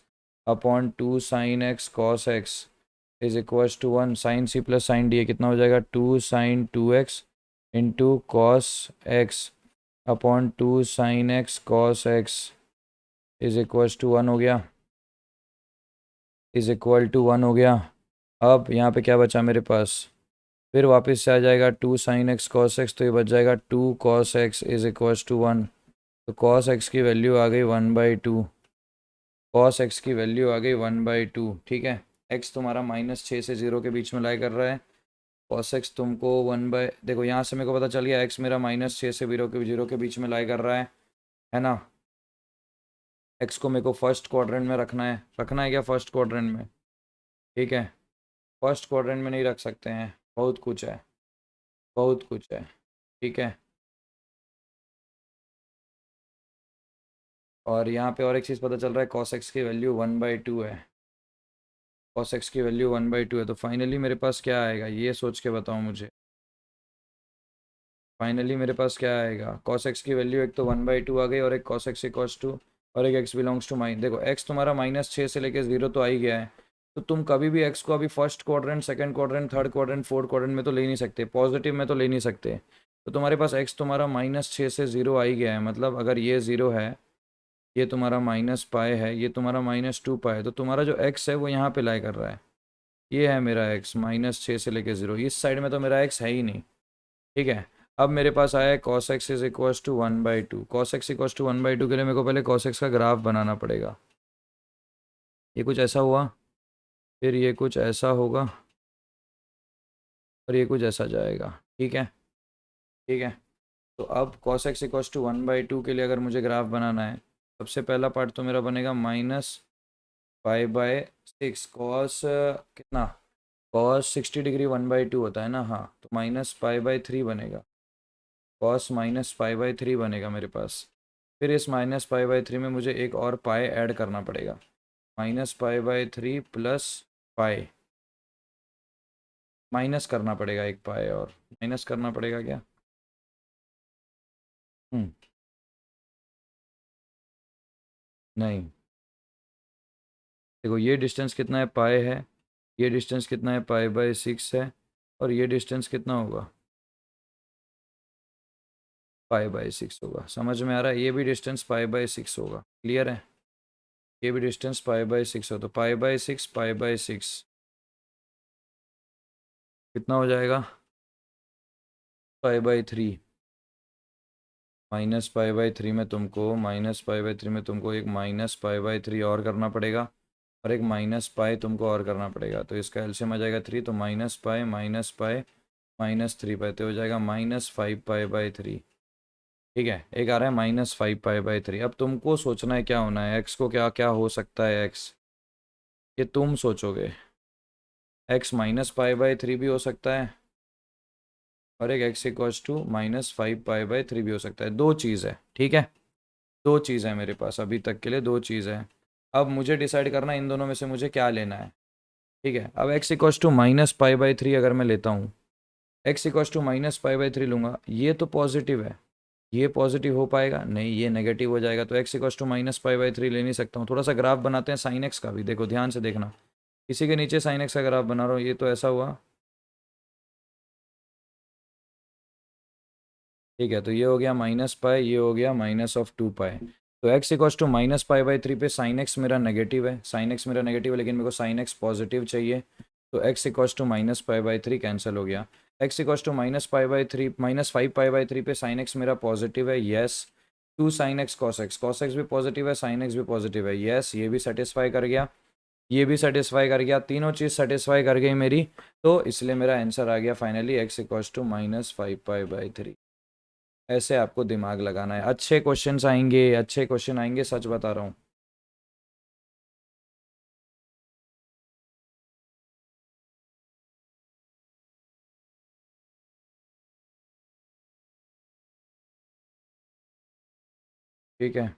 upon 2 sin x cos x is equal to 1 sin c plus sine D, कितना हो जाएगा 2 sin 2x into cos x upon 2 sin x cos x is equal to 1 हो गया, is equal to 1 हो गया। अब यहाँ पे क्या बचा मेरे पास, फिर वापस से आ जाएगा 2 sin x cos x, तो ये बच जाएगा 2 cos x is equal to 1, तो cos x की वैल्यू आ गई 1/2, cos x की वैल्यू आ गई 1/2, ठीक है। x तुम्हारा -6 से 0 के बीच में लाई कर रहा है, cos x तुमको देखो यहाँ से मेरे को पता चल गया x मेरा -6 से 0 के बीच में लाई कर रहा है ना। x को मेरे को फर्स्ट क्वाड्रेंट में रखना है क्या, फर्स्ट क्वाड्रेंट में, ठीक है। फर्स्ट क्वाड्रेंट में नहीं रख सकते हैं, बहुत कुछ है, बहुत कुछ है, ठीक है। और यहाँ पे और एक चीज़ पता चल रहा है, cos x की वैल्यू 1/2 है, cos x की वैल्यू 1/2 है, तो फाइनली मेरे पास क्या आएगा ये सोच के बताओ मुझे, फाइनली मेरे पास क्या आएगा, cos x की वैल्यू एक तो 1/2 आ गई, और एक cos x इक्वल्स टू, और एक x बिलोंग्स टू माइन, देखो x तुम्हारा -6 से लेके 0 तो आ ही गया है, तो तुम कभी भी एक्स को अभी first quadrant, second quadrant, third quadrant, fourth quadrant में तो ले नहीं सकते, पॉजिटिव में तो ले नहीं सकते। तो तुम्हारे पास एक्स तुम्हारा -6 से 0 आ ही गया है, मतलब अगर ये 0 है, ये तुम्हारा -पाई है, ये तुम्हारा -2 पाई है, तो तुम्हारा जो एक्स है वो यहाँ पे लाई कर रहा है। ये है मेरा एक्स -6 से लेके 0, इस साइड में तो मेरा एक्स है ही नहीं। ठीक है, अब मेरे पास आया है cos x is equals to 1/2। cos x equals to 1/2 के लिए मेरे को पहले cos x का ग्राफ बनाना पड़ेगा। ये कुछ ऐसा हुआ, फिर ये कुछ ऐसा होगा, और ये कुछ ऐसा जाएगा। ठीक है, ठीक है। तो अब cos x इक्वल्स टू 1/2 के लिए अगर मुझे ग्राफ बनाना है, सबसे पहला पार्ट तो मेरा बनेगा -पाई/6 कॉस कितना, cos 60 डिग्री 1/2 होता है ना, हाँ, तो -पाई/3 बनेगा, cos -पाई/3 बनेगा मेरे पास। फिर इस -पाई/3 में मुझे एक और पाई ऐड करना पड़ेगा, -पाई/3 प्लस पाई, माइनस करना पड़ेगा एक पाई, और माइनस करना पड़ेगा क्या, हम्म, नहीं, देखो ये डिस्टेंस कितना है, पाई है, ये डिस्टेंस कितना है, पाई/6 है, और ये डिस्टेंस कितना होगा, पाई/6 होगा। समझ में आ रहा है, ये भी डिस्टेंस पाई/6 होगा, क्लियर है, ये भी डिस्टेंस पाई/6 हो, तो पाई/6 पाई/6 कितना हो जाएगा, पाई/3, -पाई/3 में तुमको एक -पाई/3 और करना पड़ेगा, और एक -पाई तुमको और करना पड़ेगा, तो इसका एलसीएम आ जाएगा 3, तो -पाई -3 पाई तो हो जाएगा -5 पाई/3। ठीक है, एक आ रहा है -5 पाई/3। अब तुमको सोचना है क्या होना है, एक्स को क्या क्या हो सकता है एक्स, ये तुम सोचोगे। एक्स -पाई/3 भी हो सकता है, और एक एक्स इक्वल्स टू -5 पाई/3 भी हो सकता है। दो चीज़ है, ठीक है, दो चीज़ है मेरे पास अभी तक के लिए, दो चीज़ है। अब मुझे डिसाइड करना है इन दोनों में से मुझे क्या लेना है। ठीक है, अब एक्स इक्वल्स टू -पाई/3 अगर मैं लेता हूँ, एक्स इक्वल्स टू -पाई/3 लूँगा, ये तो पॉजिटिव है, ये पॉजिटिव हो पाएगा नहीं, ये नेगेटिव हो जाएगा, तो एक्स इक्वल्स टू -पाई/3 ले नहीं सकता हूँ। थोड़ा सा ग्राफ बनाते हैं साइन एक्स का भी, देखो ध्यान से देखना, इसी के नीचे साइन एक्स का ग्राफ बना रहा हूँ, ये तो ऐसा हुआ। ठीक है, तो ये हो गया -पाई, ये हो गया -2 पाई। तो x इक्वल्स टू -पाई/3 पे साइन एक्स मेरा नेगेटिव है, साइन एक्स मेरा नेगेटिव है, लेकिन मेरे को साइन एक्स पॉजिटिव चाहिए, तो x इक्वल्स टू -पाई/3 कैंसिल हो गया। x इक्वल्स टू -पाई/3 -5 पाई/3 पे साइन एक्स मेरा पॉजिटिव है, yes. 2 sine x cos x भी पॉजिटिव है, साइन एक्स भी पॉजिटिव है, यस, ये भी सेटिस्फाई कर गया, ये भी सेटिस्फाई कर गया, तीनों चीज़ सेटिस्फाई कर गई मेरी, तो इसलिए मेरा आंसर आ गया फाइनली x इक्वल्स टू -5 पाई/3। ऐसे आपको दिमाग लगाना है, अच्छे क्वेश्चंस आएंगे, अच्छे क्वेश्चन आएंगे, सच बता रहा हूँ। ठीक है,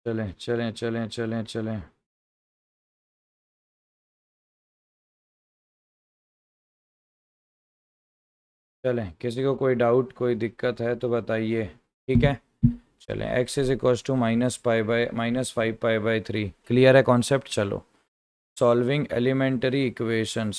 चलें चलें चलें चलें चलें, चलें, किसी को कोई डाउट कोई दिक्कत है तो बताइए। ठीक है, चलें, एक्स इज इक्वल्स टू -5 पाई/3, क्लियर है कॉन्सेप्ट। चलो, solving elementary equation,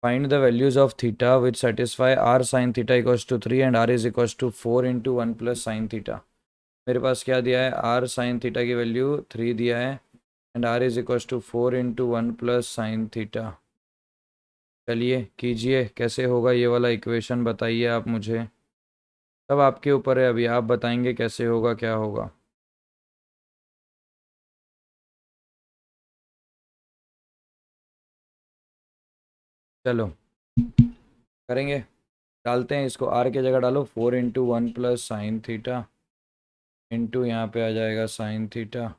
find the values of theta which satisfy r sin theta equals to 3 and r is equals to 4 into 1 plus sine theta. मेरे पास क्या दिया है, r sin थीटा की वैल्यू 3 दिया है, and r is equal to 4 into 1 plus sine theta. चलिए कीजिए, कैसे होगा ये वाला इक्वेशन बताइए आप मुझे। सब आपके ऊपर है, अभी आप बताएंगे कैसे होगा क्या होगा। चलो करेंगे, डालते हैं इसको, आर की जगह डालो 4 into 1 plus sine theta into यहाँ पे आ जाएगा sine theta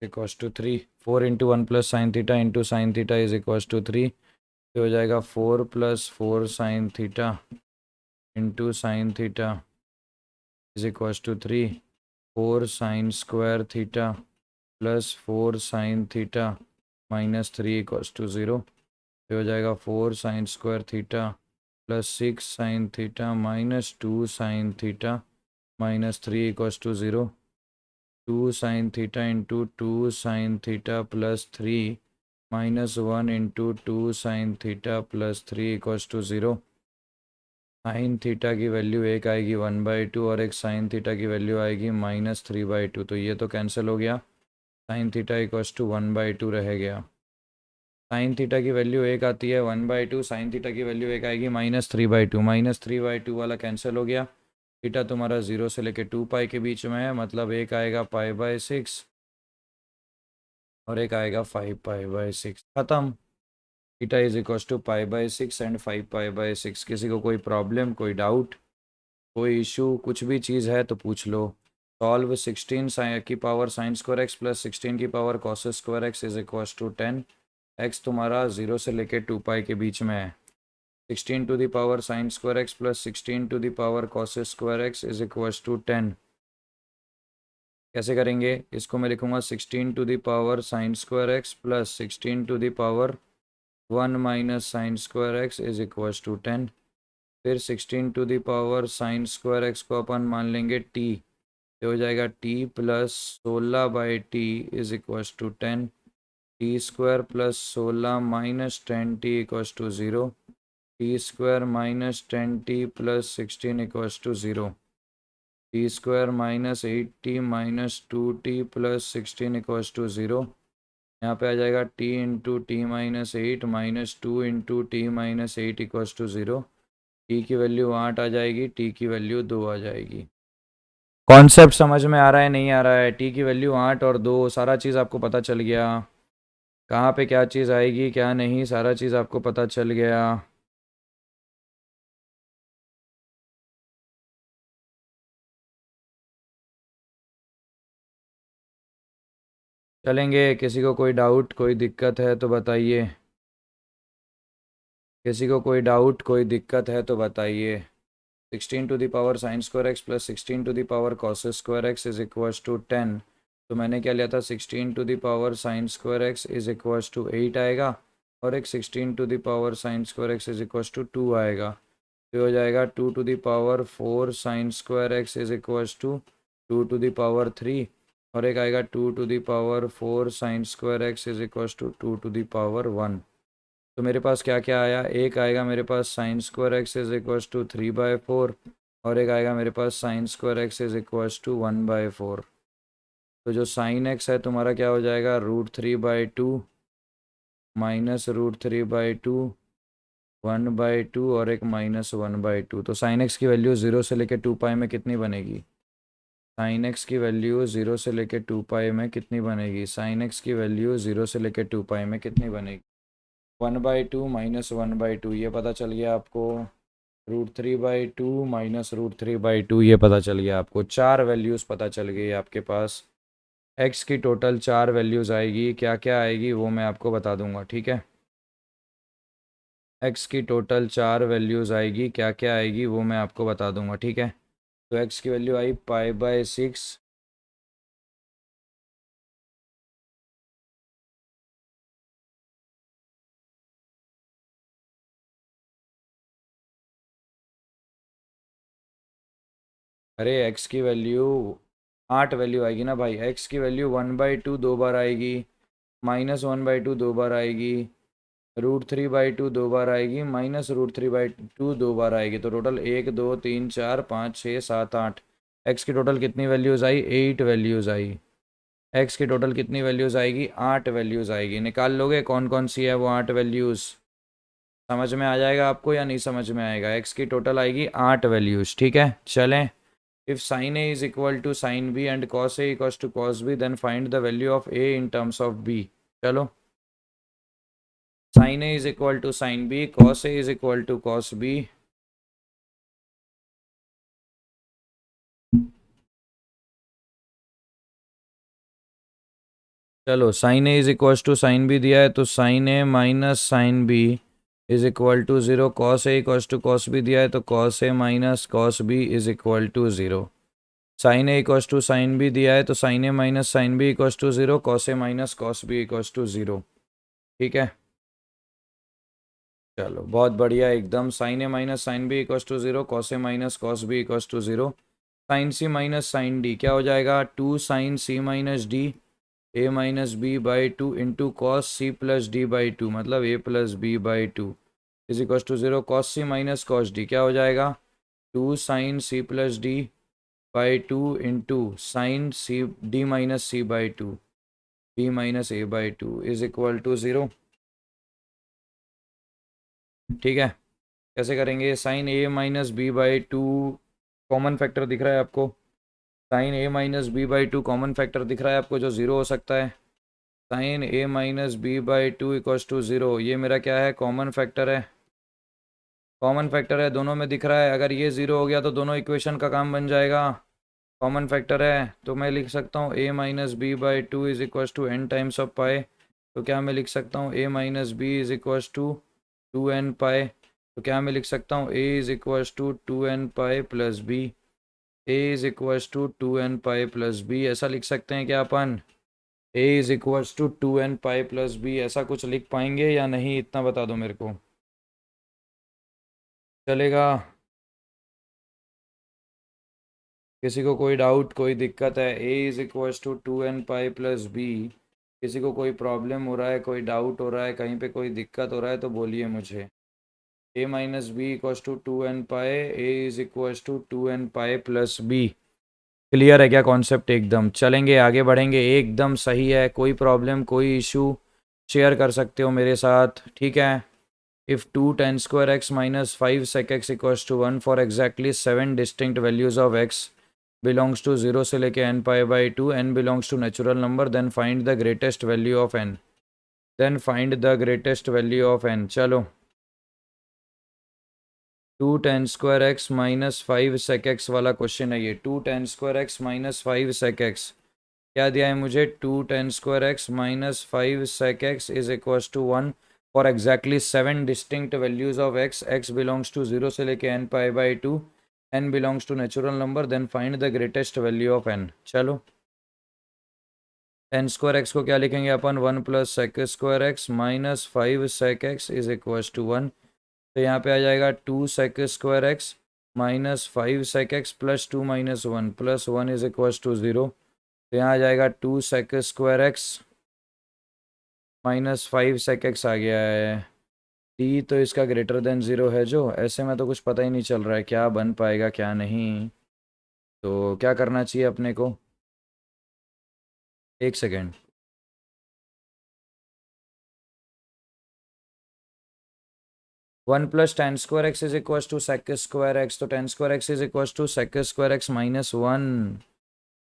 equals to 3। 4 into 1 plus sine theta into sine theta is equals to 3। तो हो जाएगा 4 plus 4 sine theta into sine theta is equals to 3। 4 sine square theta plus 4 sine theta minus 3 equals to 0। तो हो जाएगा 4 sine square theta plus 6 sign theta minus 2 sine theta minus 3 equals to 0। 2 sine theta into 2 sine theta plus 3 minus 1 into 2 sine theta plus 3 equals to 0। Sine theta की value एक आएगी 1/2 और एक sine theta की value आएगी minus 3/2। तो ये तो कैंसिल हो गया, साइन थीटा इक्वस टू 1/2 रह गया। साइन थीटा की वैल्यू एक आती है 1/2, साइन थीटा की वैल्यू एक आएगी -3/2। -3/2 वाला कैंसिल हो गया। थीटा तुम्हारा 0 से लेके 2 पाई के बीच में है, मतलब एक आएगा π/6 और एक आएगा 5π/6। ख़त्म। Theta is equal to π/6 and 5π/6। किसी को कोई प्रॉब्लम, कोई डाउट, कोई इशू, कुछ भी चीज़ है तो पूछ लो। सॉल्व 16 की power sine square x plus 16 की power cos square x is equal to 10। X तुम्हारा 0 से लेके 2 पाई के बीच में है। 16 to the power sine square x plus 16 to the power cos square x is equal to 10। कैसे करेंगे इसको, मैं लिखूंगा 16 to the power sine square x plus 16 to the power 1 minus sine square x is equal to 10। फिर 16 to the power sine square x को अपन मान लेंगे टी, तो हो जाएगा t plus 16/t is equal to 10। T square plus 16 minus 10t equal to 0। T square minus 10t plus 16 equal to 0। T square minus 8t minus 2t plus 16 equal to 0। यहाँ पे आ जाएगा t into t minus 8 minus 2 into t minus 8 equal to 0। T की value 8 आ जाएगी, t की value 2 आ जाएगी। Concept समझ में आ रहा है नहीं आ रहा है? टी की वैल्यू 8 और 2, सारा चीज़ आपको पता चल गया। कहाँ पे क्या चीज़ आएगी क्या नहीं, सारा चीज़ आपको पता चल गया। चलेंगे, किसी को कोई डाउट, कोई दिक्कत है तो बताइए। किसी को कोई डाउट, कोई दिक्कत है तो बताइए। 16 to the power sine square x plus 16 to the power cos square x is equal to 10। तो मैंने क्या लिया था, 16 to the power sine square x is equal to 8 आएगा और एक 16 to the power sine square x is equal to 2 आएगा। तो हो जाएगा 2 to the power 4 sine square x is equal to 2 to the power 3 और एक आएगा 2 to the power 4 sine square x is equal to 2 to the power 1। तो मेरे पास क्या क्या आया, एक आएगा मेरे पास sine square x is equal to 3/4 और एक आएगा मेरे पास sine square x is equal to 1/4। तो जो साइन एक्स है तुम्हारा क्या हो जाएगा, √3/2 माइनस √3/2 1/2 और एक -1/2। तो साइन एक्स की वैल्यू 0 से लेकर 2 पाई में कितनी बनेगी, साइन एक्स की वैल्यू 0 से लेकर 2 पाई में कितनी बनेगी, साइन एक्स की वैल्यू 0 से लेकर 2 पाई में कितनी बनेगी, 1/2 माइनस 1/2 ये पता चल गया आपको। √3/2 माइनस √3/2 ये पता चल गया आपको। चार वैल्यूज़ पता चल गई आपके पास। एक्स की टोटल 4 वैल्यूज़ आएगी, क्या क्या आएगी वो मैं आपको बता दूंगा, ठीक है। एक्स की टोटल 4 वैल्यूज़ आएगी, क्या क्या आएगी वो मैं आपको बता दूंगा, ठीक है। तो एक्स की वैल्यू आई π/6। अरे एक्स की वैल्यू 8 वैल्यू आएगी ना भाई। एक्स की वैल्यू 1/2 दो बार आएगी, -1/2 दो बार आएगी, √3/2 दो बार आएगी, -√3/2 दो बार आएगी। तो टोटल 1 2 3 4 5 6 7 8। एक्स की टोटल कितनी वैल्यूज़ आई, 8 वैल्यूज़ आई। एक्स की टोटल कितनी वैल्यूज़ आएगी? 8 वैल्यूज़ आएगी। निकाल लोगे कौन कौन सी है वो 8 वैल्यूज़? समझ में आ जाएगा आपको या नहीं समझ में आएगा? एक्स की टोटल आएगी 8 वैल्यूज़। ठीक है, चलें। If sine a is equal to sine b and cos a equals to cos b, then find the value of a in terms of b. चलो, sine a is equal to sine b, cos a is equal to cos b. चलो, sine a is equal to sine B दिया है तो sine A minus sine b is equal to zero. Cos a equal to cos B दिया है तो cos A minus cos B is equal to zero. Sine A equal to sine B दिया है तो sine A minus sine B equal to zero. Cos A minus cos B equal to zero. ठीक है, चलो बहुत बढ़िया एकदम। Sine A minus sine B equal to zero, cos A minus cos B equal to zero. Sine C minus sine D क्या हो जाएगा? Two sine C minus d a minus B by two into cos C plus d by two, मतलब a plus b by two is equal to zero. Cos c minus cos d क्या हो जाएगा? Two sine c plus d by two into sine c d minus c by two b minus a by two is equal to zero. ठीक है, कैसे करेंगे? Sine A minus B by two common factor दिख रहा है आपको? Sine A minus B by two common factor दिख रहा है आपको जो ज़ीरो हो सकता है? Sine A minus B by two equals to zero, ये मेरा क्या है? कॉमन फैक्टर है। कॉमन फैक्टर है, दोनों में दिख रहा है। अगर ये ज़ीरो हो गया तो दोनों इक्वेशन का काम बन जाएगा। कॉमन फैक्टर है तो मैं लिख सकता हूँ a minus B by two is equals to n times of pi. तो क्या मैं लिख सकता हूँ a minus b is equals to two n pi? तो क्या मैं लिख सकता हूँ a is equals to two n pi plus b? A is equals to two n pi plus b, ऐसा लिख सकते हैं क्या अपन? A is equals to two n pi plus b, ऐसा कुछ लिख पाएंगे या नहीं? इतना बता दो मेरे को। चलेगा? किसी को कोई डाउट, कोई दिक्कत है? A is equals to two n pi plus b. किसी को कोई प्रॉब्लम हो रहा है, कोई डाउट हो रहा है, कहीं पे कोई दिक्कत हो रहा है तो बोलिए मुझे। A minus b equals to two n pi, a is equals to two n pi plus b. Clear है क्या कॉन्सेप्ट? एकदम चलेंगे, आगे बढ़ेंगे। एकदम सही है, कोई प्रॉब्लम, कोई इशू शेयर कर सकते हो मेरे साथ। ठीक है। If two tan square x minus five sec x equals to one for exactly seven distinct values of x belongs to zero से लेके n pi by two, n belongs to natural number, then find the greatest value of n. Then find the greatest value of n. चलो, two tan square x minus five sec x वाला question है ये। Two tan square x minus five sec x क्या दिया है मुझे? Two tan square x minus five sec x is equals to one for exactly seven distinct values of x. X belongs to zero से लेके n pi by two, n belongs to natural number, then find the greatest value of n. चलो, n square x को क्या लिखेंगे अपन? One plus sec square x minus five sec x is equals to one. तो यहाँ पे आ जाएगा two sec square x minus five sec x plus two minus one is equals to zero. तो यहाँ आ जाएगा two sec square x minus five sec x आ गया है। डी तो इसका ग्रेटर देन ज़ीरो है जो, ऐसे में तो कुछ पता ही नहीं चल रहा है क्या बन पाएगा क्या नहीं। तो क्या करना चाहिए अपने को? एक second. One plus tan square x is equal to sec square x, तो tan square x is equal to sec square x minus one.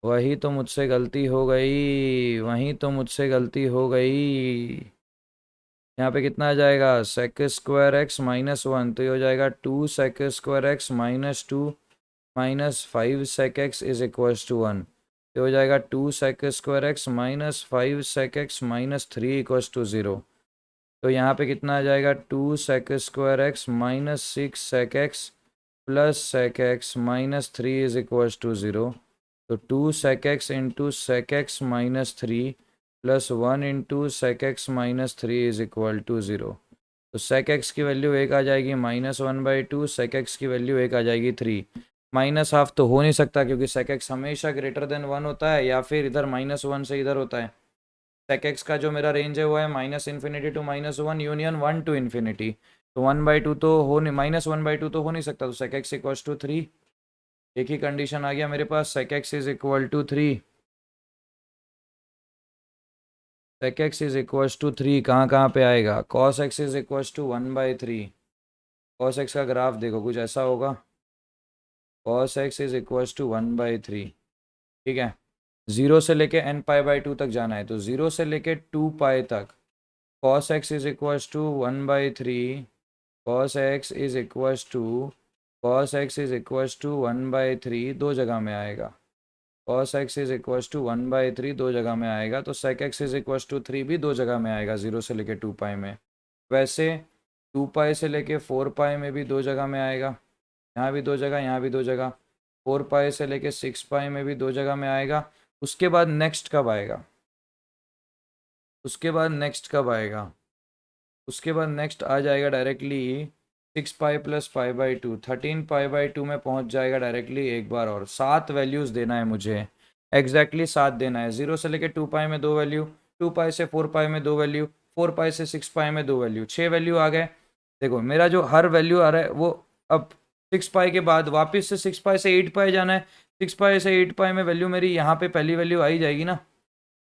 वही तो मुझसे गलती हो गई, वही तो मुझसे गलती हो गई। यहाँ पे कितना आ जाएगा? Sec square x minus one, तो ये हो जाएगा two sec square x minus two minus five sec x is equals to one. तो हो जाएगा two sec square x minus five sec x minus three equals to zero. तो यहाँ पे कितना आ जाएगा? Two sec square x minus six sec x plus sec x minus three is equals to zero. तो two sec x into sec x minus three plus one into sec x minus three is equal to zero. तो sec x की value एक आ जाएगी minus one by two, sec x की value एक आ जाएगी थ्री। माइनस हाफ तो हो नहीं सकता क्योंकि सेक एक्स हमेशा ग्रेटर देन वन होता है, या फिर इधर माइनस वन से इधर होता है। सेक एक्स का जो मेरा रेंज है वो है minus infinity to minus one union one to infinity. तो वन बाई टू तो हो नहीं, माइनस वन बाई टू तो हो नहीं सकता। तो sec x equals to three. एक ही कंडीशन आ गया मेरे पास, sec x is equal to three. sec x is equals to 3 कहाँ कहाँ पे आएगा, cos x is equals to 1/3। cos x का ग्राफ देखो कुछ ऐसा होगा, cos x is equals to 1/3। ठीक है, 0 से लेके n π/2 तक जाना है, तो 0 से लेके 2π तक cos x is equals to 1/3। cos x is equals to one by three, दो जगह में आएगा। cos x is equals to 1/3 दो जगह में आएगा, तो sec x is equals to 3 भी दो जगह में आएगा, 0 से लेके 2π में। वैसे 2π से लेके 4π में भी दो जगह में आएगा, यहाँ भी दो जगह, यहाँ भी दो जगह। 4π से लेके 6π में भी दो जगह में आएगा। उसके बाद नेक्स्ट कब आएगा, उसके बाद नेक्स्ट कब आएगा, उसके बाद नेक्स्ट आ जाएगा डायरेक्टली 6π प्लस π/2, 13π/2 में पहुंच जाएगा डायरेक्टली एक बार। और 7 वैल्यूज़ देना है मुझे, एग्जैक्टली 7 देना है। 0 से लेके 2π में दो वैल्यू, 2π से 4π में दो वैल्यू, 4π से 6π में दो वैल्यू, 6 वैल्यू आ गए। देखो मेरा जो हर वैल्यू आ रहा है वो अब 6π के बाद वापस से 6π से 8π जाना है। 6π से 8π में वैल्यू मेरी यहाँ पे पहली वैल्यू आई जाएगी ना,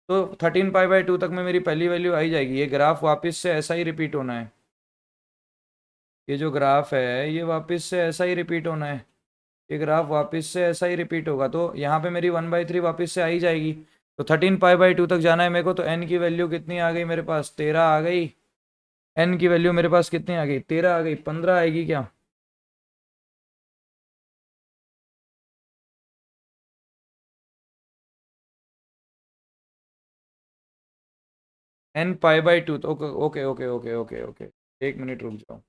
तो 13π/2 तक में मेरी पहली वैल्यू आई जाएगी। ये ग्राफ वापस से ऐसा ही रिपीट होना है, ये जो ग्राफ है ये वापस से ऐसा ही रिपीट होना है, ये ग्राफ वापस से ऐसा ही रिपीट होगा। तो यहाँ पे मेरी 1/3 वापस से आई जाएगी। तो 13π/2 तक जाना है मेरे को, तो n की वैल्यू कितनी आ गई मेरे पास, 13 आ गई। n की वैल्यू मेरे पास कितनी आ गई, 13 आ गई। 15 आएगी क्या, n π/2? तो okay okay okay okay okay okay, एक मिनट रुक जाओ।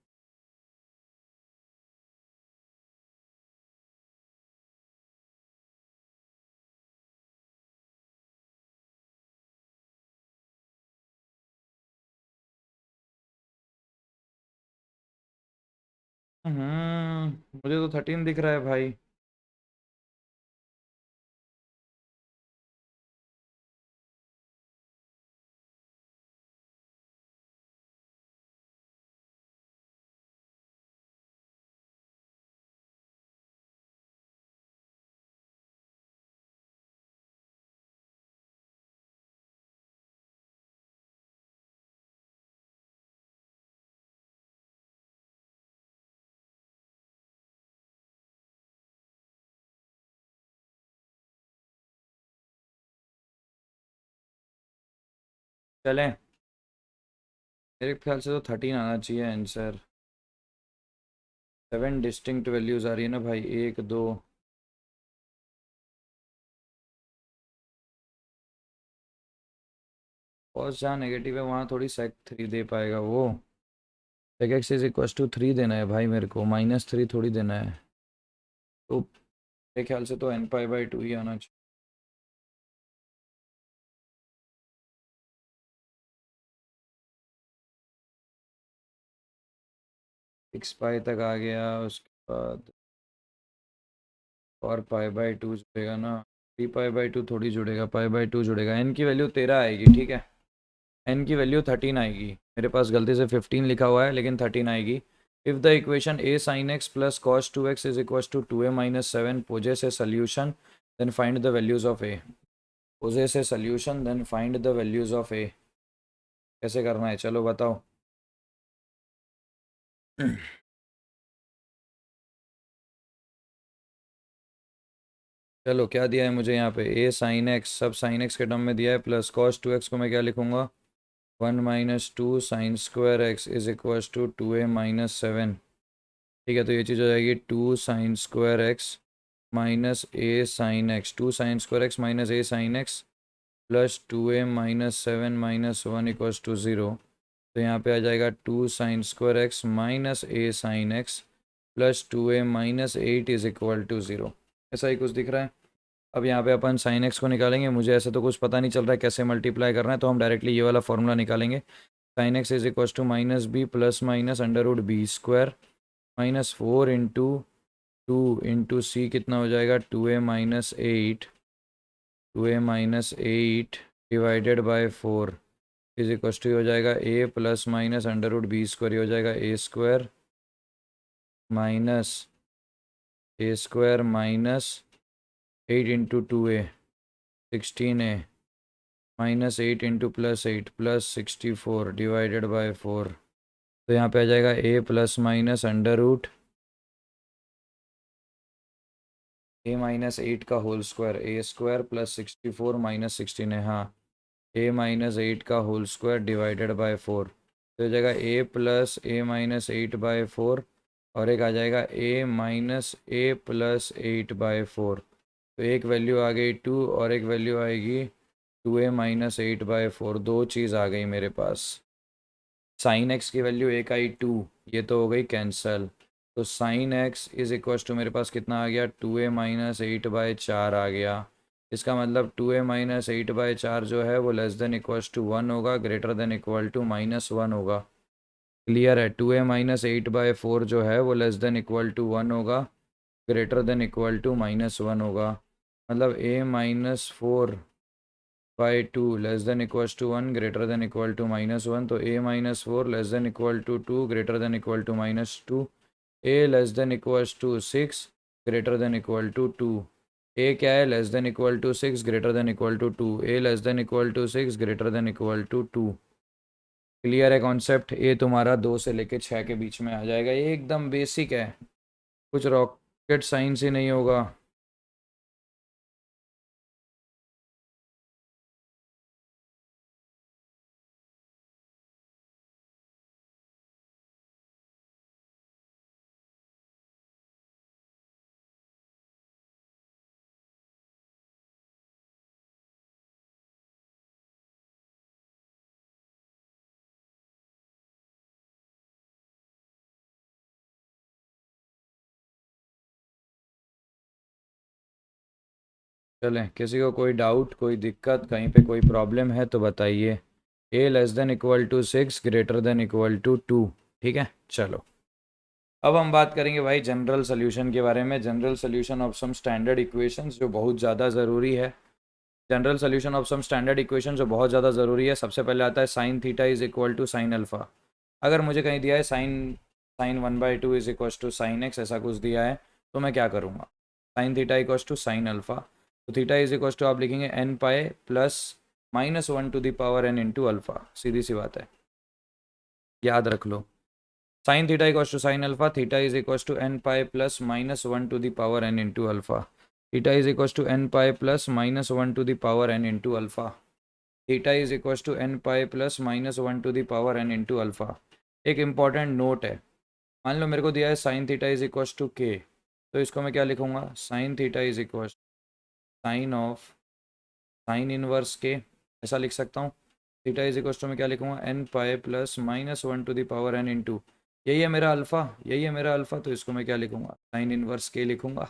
मुझे तो 13 दिख रहा है भाई। चलें, मेरे ख्याल से तो 13 आना चाहिए आंसर। 7 डिस्टिंक्ट वैल्यूज आ रही है ना भाई, एक दो। कॉस जहाँ नेगेटिव है वहाँ थोड़ी सेक 3 दे पाएगा वो। Sec x is equal to 3 देना है भाई मेरे को, -3 थोड़ी देना है। तो मेरे ख्याल से तो n π/2 ही आना चाहिए। 6π तक आ गया, उसके बाद और π/2 जुड़ेगा ना, 3π/2 थोड़ी जुड़ेगा, π/2 जुड़ेगा। n की वैल्यू 13 आएगी, ठीक है। n की वैल्यू 13 आएगी, मेरे पास गलती से 15 लिखा हुआ है लेकिन 13 आएगी। If the equation a sin x plus cos 2x is equal to 2a-7 possess a solution then find the values of a। Possess a solution then find the values of a, कैसे करना है चलो बताओ। चलो क्या दिया है मुझे यहाँ पे, a sin x सब sin x के टर्म में दिया है, प्लस cos 2x को मैं क्या लिखूँगा, 1 - 2 sin² x is equal to 2a-7। ठीक है, तो ये चीज़ हो जाएगी 2 sin² x minus a sine x, 2 sin² x minus a sine x plus 2a-7 - 1 equals to 0। तो यहाँ पे आ जाएगा 2 sin² x minus a sine x plus 2a-8 is equal to 0। ऐसा ही कुछ दिख रहा है। अब यहाँ पे अपन साइन एक्स को निकालेंगे, मुझे ऐसे तो कुछ पता नहीं चल रहा है कैसे मल्टीप्लाई करना है, तो हम डायरेक्टली ये वाला फॉर्मूला निकालेंगे। Sine x is equal to -b plus minus √b² -4 × 2 × c कितना हो जाएगा, 2a-8 divided by 4 is equal to हो जाएगा a प्लस माइनस √b², हो जाएगा a² minus 8 × 2a 16a -8 into +8 +64 divided by 4। तो यहाँ पे आ जाएगा a plus minus under root a-8 का whole square a² plus 64 minus 16 है, हाँ a-8 का होल स्क्वायर डिवाइडेड बाय 4। तो हो जाएगा a प्लस a-8/4 और एक आ जाएगा a प्लस 8/4। तो एक वैल्यू आ गई 2 और एक वैल्यू आएगी 2a-8/4। दो चीज़ आ गई मेरे पास। साइन एक्स की वैल्यू एक आई 2, ये तो हो गई कैंसल। तो sine x is equal to मेरे पास कितना आ गया 2a-8/4 आ गया। इसका मतलब 2a-8/4 जो है वो लेस देन इक्वल टू 1 होगा, ग्रेटर देन इक्वल टू -1 होगा। क्लियर है? 2a-8/4 जो है वो लेस देन इक्वल टू 1 होगा, ग्रेटर देन इक्वल टू -1 होगा। मतलब a-4/2 less than equal to 1 greater than equal to -1। तो a-4 less than equal to 2 greater than equal to -2। a less than equal to 6 greater than equal to 2। a क्या है? Less than equal to 6 greater than equal to 2। a less than equal to 6 greater than equal to 2। Clear है concept? ये तुम्हारा 2 से लेके 6 के बीच में आ जाएगा। ये एकदम बेसिक है, कुछ रॉकेट साइंस ही नहीं होगा। चलें, किसी को कोई डाउट, कोई दिक्कत, कहीं पे कोई प्रॉब्लम है तो बताइए। a less than equal to 6 greater than equal to 2। ठीक है, चलो अब हम बात करेंगे भाई जनरल सोल्यूशन के बारे में। General solution of some standard equations, जो बहुत ज़्यादा ज़रूरी है। General solution of some standard equation जो बहुत ज़्यादा ज़रूरी है। सबसे पहले आता है sine theta is equal to sine alpha. अगर मुझे कहीं दिया है sine sine 1/2 is equal to sine x, ऐसा कुछ दिया है, तो मैं क्या करूँगा? Sine theta equal to sine alpha. तो थीटा इज इक्वल टू आप लिखेंगे n pi plus -1 to the power n into alpha. सीधी सी बात है, याद रख लो। Sine theta equal to sine alpha, theta is equal to n pi plus -1 to the power n into alpha. Theta is equal to n pi plus -1 to the power n into alpha. Theta is equal to n pi plus -1 to the power n into alpha. एक important note है, मान लो मेरे को दिया है sine theta is equal to k, तो इसको मैं क्या लिखूंगा? Sine theta is equal sine of sine inverse k, ऐसा लिख सकता हूँ। थीटा इज इक्वल टू मैं क्या लिखूंगा? n pi plus -1 to the power n into, यही है मेरा अल्फ़ा, यही है मेरा अल्फ़ा, तो इसको मैं क्या लिखूंगा? साइन इनवर्स के लिखूंगा।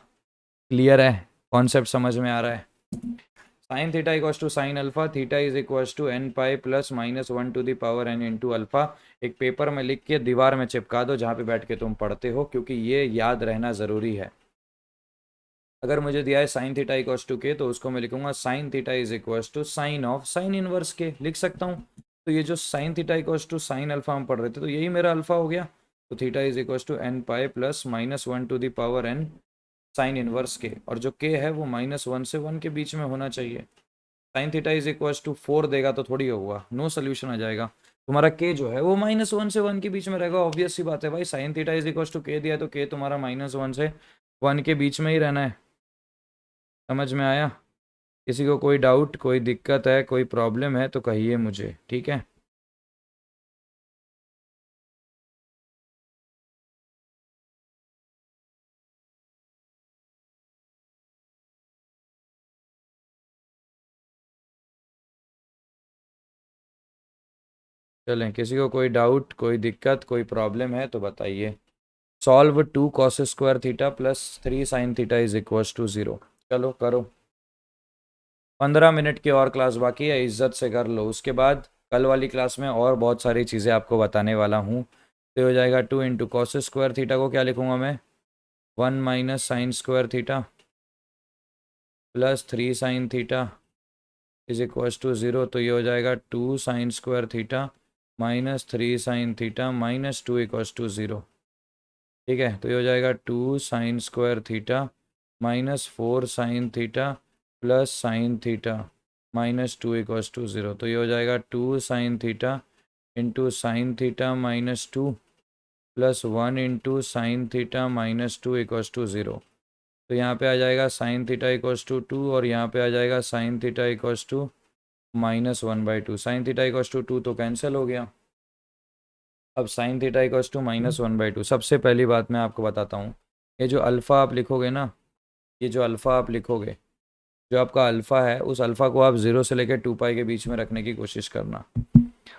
क्लियर है? कॉन्सेप्ट समझ में आ रहा है? Sine theta equals to sine alpha, theta is equals to n pi plus -1 to the power n into alpha. एक पेपर में लिख के दीवार में चिपका दो जहाँ पे बैठ के तुम पढ़ते हो, क्योंकि ये याद रहना ज़रूरी है। अगर मुझे दिया है sine theta equals to k, तो उसको मैं लिखूंगा sine theta is equals to sine of sine inverse k, लिख सकता हूँ। तो ये जो sine theta equals to sine alpha हम पढ़ रहे थे, तो यही मेरा अल्फा हो गया। तो theta is equals to n pi plus -1 to the power n sine inverse k, और जो के है वो -1 से 1 के बीच में होना चाहिए। Sine theta is equal to 4 देगा तो थोड़ी होगा, नो सोल्यूशन आ जाएगा। तुम्हारा के जो है वो -1 से 1 के बीच में रहेगा। ऑब्वियस सी बात है भाई, sine theta is equal to k दिया, तो के तुम्हारा -1 से 1 के बीच में ही रहना है। समझ में आया? किसी को कोई डाउट, कोई दिक्कत है, कोई प्रॉब्लम है तो कहिए मुझे, ठीक है? चलें, किसी को कोई डाउट, कोई दिक्कत, कोई प्रॉब्लम है तो बताइए। Solve 2 cos square theta plus 3 sine theta is equal to 0। चलो करो। 15 मिनट की और क्लास बाकी है, इज्जत से कर लो। उसके बाद कल वाली क्लास में और बहुत सारी चीज़ें आपको बताने वाला हूँ। तो हो जाएगा 2 इंटू कॉस स्क्वायर थीटा को क्या लिखूँगा मैं? 1 minus sine square theta plus 3 sine theta is equal to 0। तो ये हो जाएगा 2 sine square theta minus 3 sine theta minus 2 equal to 0। ठीक है, तो ये हो जाएगा 2 sine square theta -4 sine theta plus sine theta minus two equals to zero. तो ये हो जाएगा 2 sine theta into sine theta minus two plus 1 into sine theta minus two equals to zero. तो यहाँ पे आ जाएगा sine theta equals to two और यहाँ पे आ जाएगा sine theta equals to minus one by two. Sine theta equals to two तो कैंसिल हो गया। अब sine theta equals to minus one by two. सबसे पहली बात मैं आपको बताता हूँ, ये जो अल्फ़ा आप लिखोगे ना, ये जो अल्फ़ा आप लिखोगे, जो आपका अल्फ़ा है, उस अल्फ़ा को आप 0 से लेकर 2 पाई के बीच में रखने की कोशिश करना।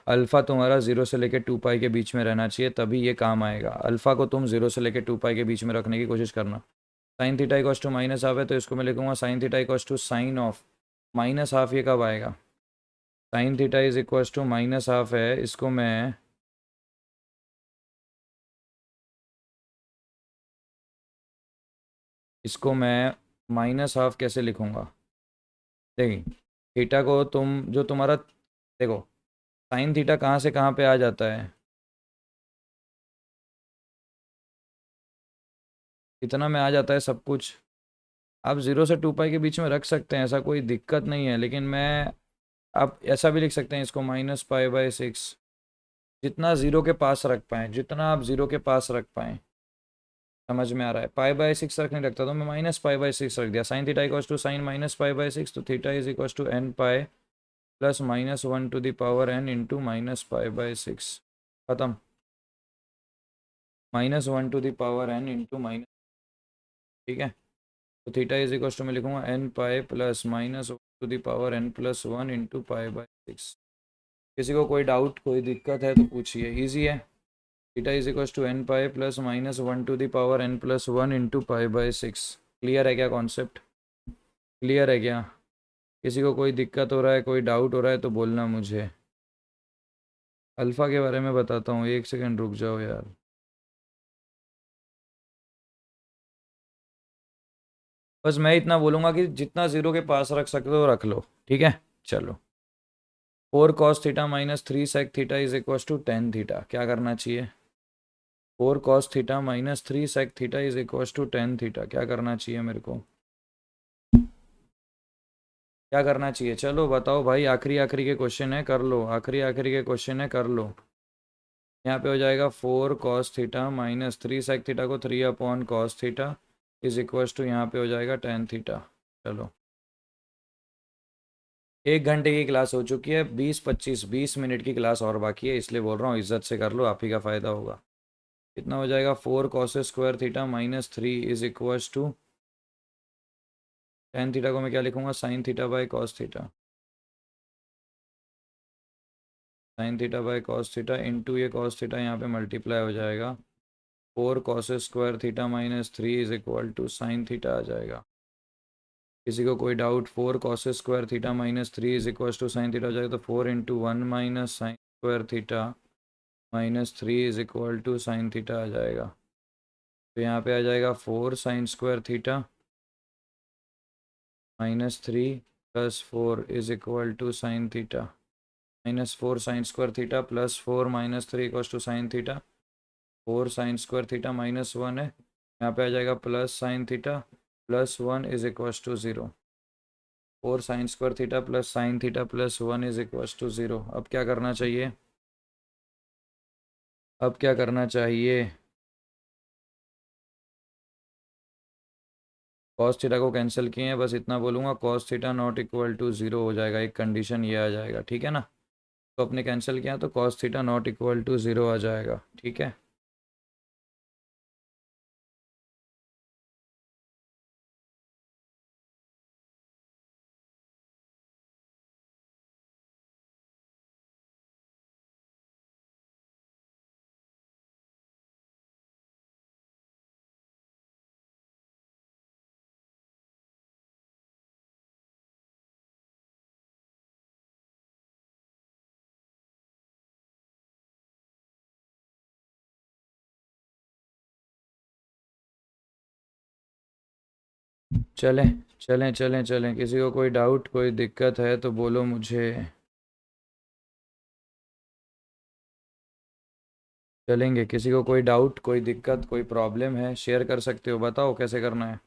अल्फ़ा तुम्हारा 0 से लेकर 2 पाई के बीच में रहना चाहिए, तभी ये काम आएगा। अल्फ़ा को तुम 0 से लेकर 2 पाई के बीच में रखने की कोशिश करना। Sine theta equals to minus half है तो इसको मैं लिखूंगा sine theta equals to sine of minus half. ये कब आएगा? Sine theta is equals to minus half है, इसको मैं माइनस हाफ कैसे लिखूंगा? देखिए, थीटा को तुम जो तुम्हारा, देखो साइन थीटा कहाँ से कहाँ पे आ जाता है, इतना में आ जाता है सब कुछ। आप 0 से 2 पाई के बीच में रख सकते हैं, ऐसा कोई दिक्कत नहीं है, लेकिन मैं, आप ऐसा भी लिख सकते हैं इसको माइनस पाई बाई सिक्स। जितना 0 के पास रख पाएँ, जितना आप 0 के पास रख पाएँ। समझ में आ रहा है? पाई बाई सिक्स रखने लगता तो मैं माइनस पाई बाई सिक्स रख दिया। Sine theta equals to sine minus pi by six, तो theta is equals to n pi plus minus one to the power n into minus pi by six. खत्म। Minus one to the power n into minus, ठीक है। तो theta is equals to मैं लिखूंगा n pi plus minus one to the power n plus one into pi by six. किसी को कोई doubt, कोई दिक्कत है तो पूछिए, ईजी है। Theta is equals to n pi plus minus one to the power n plus one into pi by six. Clear है क्या कॉन्सेप्ट? क्लियर है क्या? किसी को कोई दिक्कत हो रहा है, कोई डाउट हो रहा है तो बोलना मुझे। अल्फ़ा के बारे में बताता हूँ, एक सेकंड रुक जाओ यार। बस मैं इतना बोलूँगा कि जितना 0 के पास रख सकते हो रख लो, ठीक है। चलो, 4 cos theta minus 3 sec theta is equals to 10 theta. क्या करना चाहिए? 4 cos theta minus 3 sec theta is equals to 10 theta. क्या करना चाहिए मेरे को? क्या करना चाहिए? चलो बताओ भाई, आखिरी आखिरी के क्वेश्चन है, कर लो। आखिरी आखिरी के क्वेश्चन है, कर लो। यहाँ पे हो जाएगा 4 cos theta minus 3 sec theta को 3/cos theta is equals to, यहाँ पे हो जाएगा 10 थीटा। चलो, 1 घंटे की क्लास हो चुकी है, 20 25 20 मिनट की क्लास और बाकी है, इसलिए बोल रहा हूँ इज्जत से कर लो, आप ही का फ़ायदा होगा। कितना हो जाएगा? 4 cos² theta minus 3 is equals to 10 theta को मैं क्या लिखूंगा? Sine theta by cos theta. Sine theta by cos theta into ये कॉस थीटा यहाँ पे मल्टीप्लाई हो जाएगा। 4 cos² theta minus 3 is equal to sine theta आ जाएगा। किसी को कोई doubt? 4 cos² theta minus 3 is equal to sine theta हो जाएगा, तो 4 × 1 minus sine square theta minus 3 is equal to sine theta आ जाएगा। तो यहाँ पे आ जाएगा 4 sin² theta minus 3 plus 4 is equal to sine theta minus 4 sin² theta plus 4 minus 3 equal to sine theta. 4 sin² theta minus 1 है, यहाँ पे आ जाएगा plus sine theta plus 1 is equal to 0। 4 sin² theta plus sine theta plus 1 is equal to 0। अब क्या करना चाहिए? अब क्या करना चाहिए? कॉस थीटा को कैंसिल किए हैं, बस इतना बोलूँगा, cos theta not equal to 0 हो जाएगा, एक कंडीशन ये आ जाएगा, ठीक है ना। तो अपने कैंसिल किया तो cos theta not equal to 0 आ जाएगा, ठीक है। चलें चलें चलें चलें, किसी को कोई डाउट, कोई दिक्कत है तो बोलो मुझे। चलेंगे? किसी को कोई डाउट, कोई दिक्कत, कोई प्रॉब्लम है, शेयर कर सकते हो, बताओ कैसे करना है।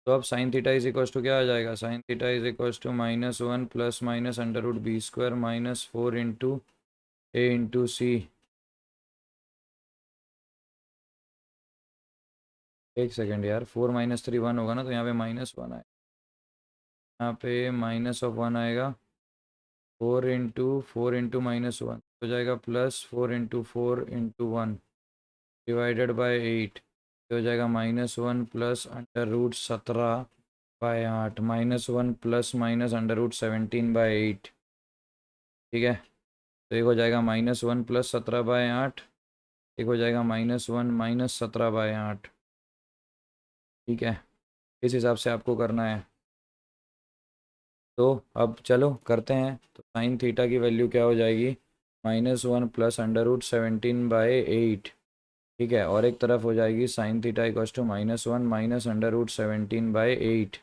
तो अब sine theta is equal to क्या आ जाएगा, sine theta is equal to -1 plus minus under root b square -4 into a into c. एक सेकेंड यार, 4 - 3 1 होगा ना, तो यहाँ पे -1 आएगा, यहाँ पे -1 आएगा। 4 इंटू -1 हो जाएगा +4 इंटू 4 इंटू 1 डिवाइडेड बाय 8 हो जाएगा -1 plus under root 17/8 -1 plus minus under root 17/8। ठीक है, तो एक हो जाएगा -1 प्लस 17/8, एक हो जाएगा -1 माइनस 17/8। ठीक है, इस हिसाब से आपको करना है। तो अब चलो करते हैं। तो साइन थीटा की वैल्यू क्या हो जाएगी, -1 प्लस अंडर रूट 17/8। ठीक है, और एक तरफ हो जाएगी sine theta equals to -1 minus under root 17/8।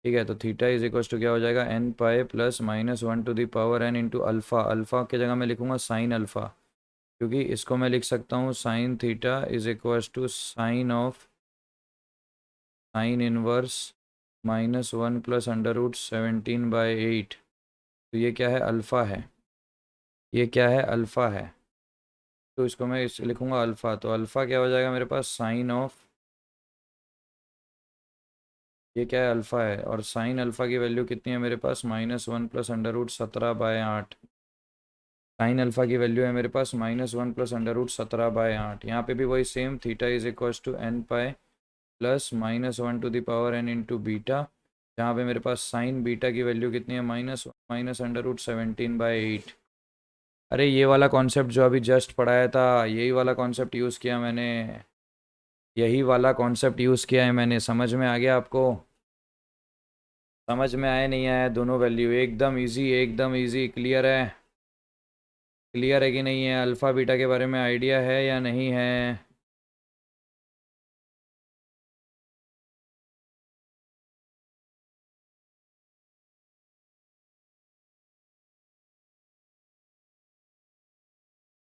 ठीक है, तो थीटा इज इक्वस टू क्या हो जाएगा, n pi plus -1 to the power n into alpha. Alpha की जगह मैं लिखूंगा साइन अल्फ़ा, क्योंकि इसको मैं लिख सकता हूँ sine theta is equals to sine of sine inverse -1 plus under root 17/8। तो ये क्या है, अल्फ़ा है, ये क्या है, अल्फ़ा है। तो इसको मैं इस लिखूंगा अल्फ़ा। तो अल्फ़ा क्या हो जाएगा मेरे पास, साइन ऑफ, ये क्या है, अल्फ़ा है, और साइन अल्फ़ा की वैल्यू कितनी है मेरे पास, -1 plus under root 17/8। Sine alpha की वैल्यू है मेरे पास -1 प्लस अंडर रूट 17/8। यहाँ पे भी वही same, theta is equals to n pi plus -1 to the power n into beta, जहाँ पे मेरे पास साइन बीटा की वैल्यू कितनी है, -1 माइनस अंडर रूट 17/8। अरे ये वाला कॉन्सेप्ट जो अभी जस्ट पढ़ाया था, यही वाला कॉन्सेप्ट यूज़ किया मैंने, यही वाला कॉन्सेप्ट यूज़ किया है मैंने। समझ में आ गया आपको, समझ में आया नहीं आया, दोनों वैल्यू एकदम इजी, एकदम इजी, क्लियर है, क्लियर है कि नहीं है, अल्फ़ा बीटा के बारे में आइडिया है या नहीं है।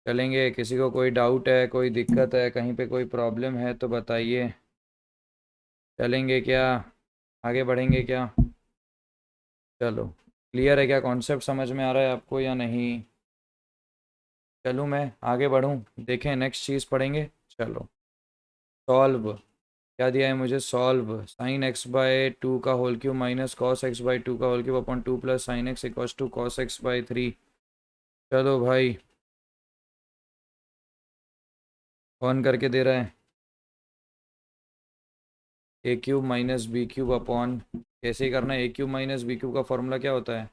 चलेंगे, किसी को कोई डाउट है, कोई दिक्कत है, कहीं पे कोई प्रॉब्लम है तो बताइए। चलेंगे क्या, आगे बढ़ेंगे क्या, चलो। क्लियर है क्या, कॉन्सेप्ट समझ में आ रहा है आपको या नहीं। चलूँ मैं आगे बढ़ूँ, देखें नेक्स्ट चीज़ पढ़ेंगे। चलो, सॉल्व, क्या दिया है मुझे, सॉल्व sin x/2 का whole cube minus cos x/2 का whole cube upon 2 plus sine x equals to cos x/3। चलो भाई, ऑन करके दे रहा है, a cube minus b cube upon, कैसे ही करना है, a cube minus b cube का फॉर्मूला क्या होता है,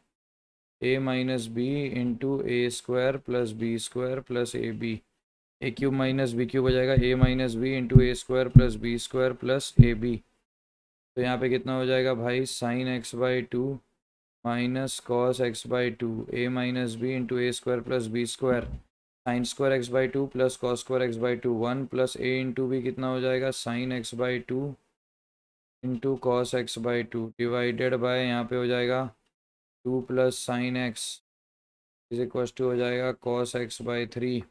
a minus B into A square plus B square plus A b. A cube minus b cube हो जाएगा a minus B into A square plus B square plus A B. तो यहाँ पे कितना हो जाएगा भाई, sin x/2 minus cos x/2 A minus B into A square plus B square sin² x/2 plus cos²x/2 1 plus A into B कितना हो जाएगा, sin x/2 into cos x/2 divided by यहाँ पे हो जाएगा 2 plus sine x is equal to हो जाएगा cos x/3।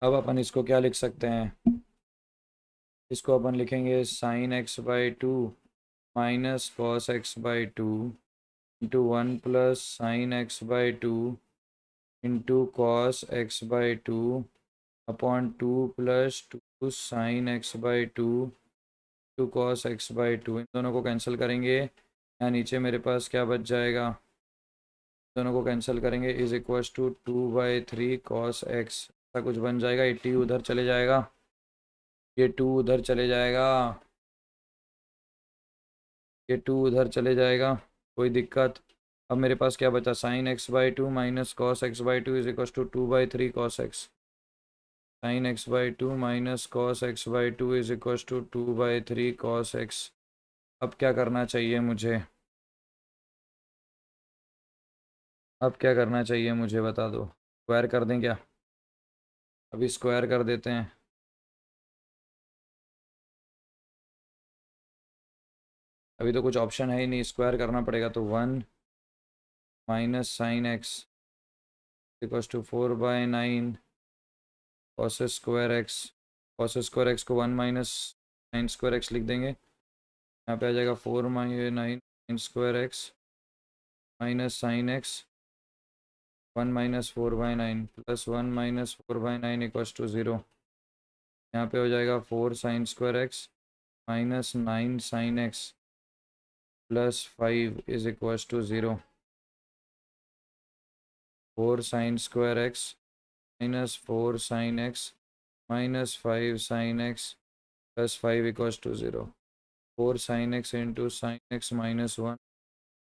अब अपन इसको क्या लिख सकते हैं, इसको अपन लिखेंगे sin x/2 minus cos x/2 into 1 plus sin x/2 into cos x/2 upon 2 plus 2 sin x/2 to cos x/2। इन दोनों को कैंसिल करेंगे, यहाँ नीचे मेरे पास क्या बच जाएगा, दोनों को कैंसिल करेंगे, is equals to 2/3 cos x, ऐसा कुछ बन जाएगा। 80 उधर चले जाएगा, ये 2 उधर चले जाएगा, ये 2 उधर चले जाएगा, कोई दिक्कत। अब मेरे पास क्या बचा, sin x/2 minus cos x/2 is equal to 2/3 cos x। sin x/2 minus cos x/2 is equal to 2/3 cos x। अब क्या करना चाहिए मुझे, अब क्या करना चाहिए मुझे बता दो, स्क्वायर कर दें क्या, अभी स्क्वायर कर देते हैं। अभी तो कुछ ऑप्शन है ही नहीं, स्क्वायर करना पड़ेगा। तो 1 minus sine x equals to 4/9 cos square x को 1 माइनस साइन स्क्वायर एक्स लिख देंगे। यहाँ पे आ जाएगा 4 minus 9 sine square x minus sine x 1 minus 4/9 plus 1 minus 4/9 equals to 0। यहाँ पे हो जाएगा 4 sine square x minus 9 sine x plus 5 is equals to 0। 4 sine square x minus 4 sine x minus 5 sine x plus 5 equals to 0। 4 sine x into sine x minus 1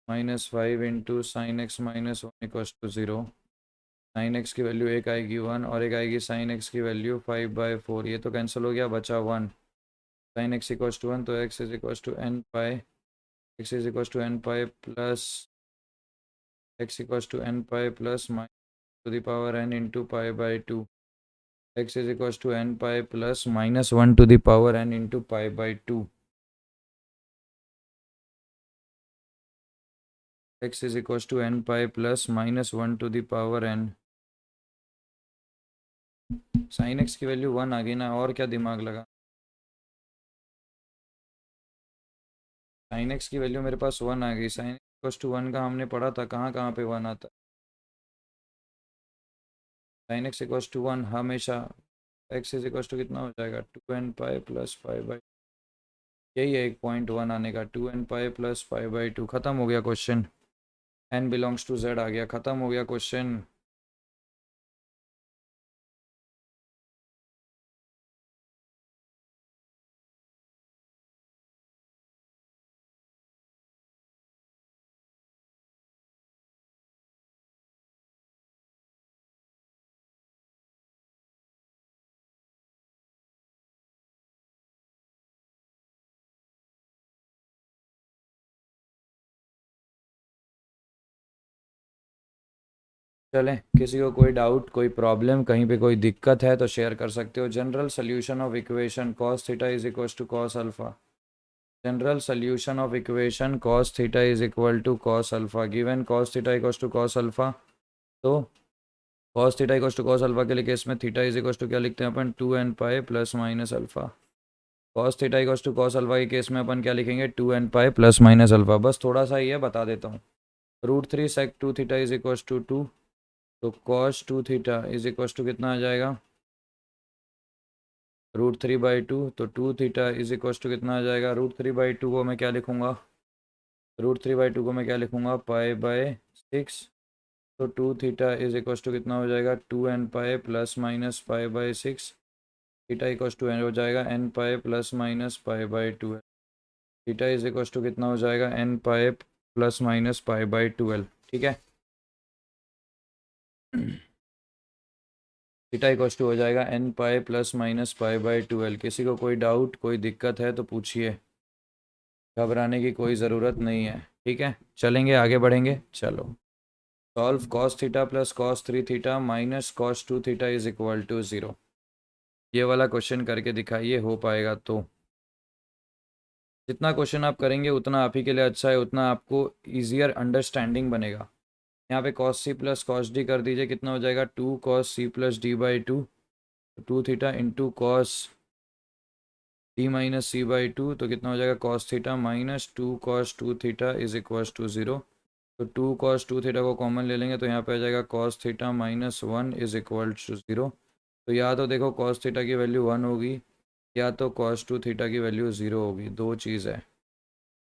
minus 5 into sine x minus 1 equals to 0। Sine x की value एक आएगी 1 और एक आएगी sign x की value 5/4। ये तो cancel हो गया, बचा 1। साइन एक्स इक्वल्स टू 1 तो x is equals to n pi x is equals to n pi plus x equals to n pi plus minus to the power n into pi. X is equals to n pi plus minus 1 to the power n into pi. X is equals to n pi plus minus 1 to the power n. Sine x की value 1 आ गई ना, और क्या दिमाग लगा। Sign x की value मेरे पास 1 आ गई। साइन इक्वल्स टू 1 का हमने पढ़ा था, कहाँ कहाँ पे 1 आता है। साइन एक्स इक्वल्स टू 1 हमेशा। एक्स इज इक्वल्स टू कितना हो जाएगा 2n पाई प्लस 5/, यही है एक पॉइंट 1 आने का। 2n pi plus 5/2। ख़त्म हो गया question. n belongs to z आ गया, ख़त्म हो गया क्वेश्चन। चलें, किसी को कोई डाउट, कोई प्रॉब्लम, कहीं पे कोई दिक्कत है तो शेयर कर सकते हो। General solution of equation cos theta is equal to cos alpha. General solution of equation cos theta is equal to cos alpha. Given cos theta equal to cos alpha, तो cos theta equal to cos alpha के लिए case में theta is equal to क्या लिखते हैं अपन 2n pi plus minus alpha. Cos theta equal to cos alpha के case में अपन क्या लिखेंगे 2n pi plus minus alpha. बस थोड़ा सा ही है, बता देता हूँ। √3 sec 2 theta is equal to 2, तो cos 2 theta is equal to कितना आ जाएगा √3/2। तो 2 थीटा इज इक्वल टू कितना आ जाएगा √3/2 को मैं क्या लिखूँगा √3/2 को मैं क्या लिखूँगा पाई/6। तो 2 थीटा इज इक्वल टू कितना हो जाएगा 2n pi plus minus pi. Theta equal to हो जाएगा n pi plus minus pi. Theta is equal to कितना हो जाएगा n pi plus minus pi. ठीक है। थीटा इक्वल टू हो जाएगा n pi plus minus pi. किसी को कोई डाउट, कोई दिक्कत है तो पूछिए, घबराने की कोई ज़रूरत नहीं है। ठीक है, चलेंगे आगे बढ़ेंगे। चलो, solve cos theta plus cos 3 theta minus cos 2 theta is equal to 0। ये वाला क्वेश्चन करके दिखाइए, हो पाएगा तो। जितना क्वेश्चन आप करेंगे उतना आप ही के लिए अच्छा है, उतना आपको ईजियर अंडरस्टैंडिंग बनेगा। यहाँ पे कॉस सी प्लस कॉस डी कर दीजिए, कितना हो जाएगा 2 कॉस सी plus D. 2 theta into cos D minus C, तो कितना हो जाएगा cos theta minus 2 cos 2 theta is equal to 0। तो 2 कॉस 2 थीटा को कॉमन ले लेंगे तो यहाँ पे आ जाएगा cos theta minus 1 is equal to 0। तो या तो देखो कॉस थीटा की वैल्यू 1 होगी, या तो कॉस 2 थीटा की वैल्यू 0 होगी। दो चीज़ है,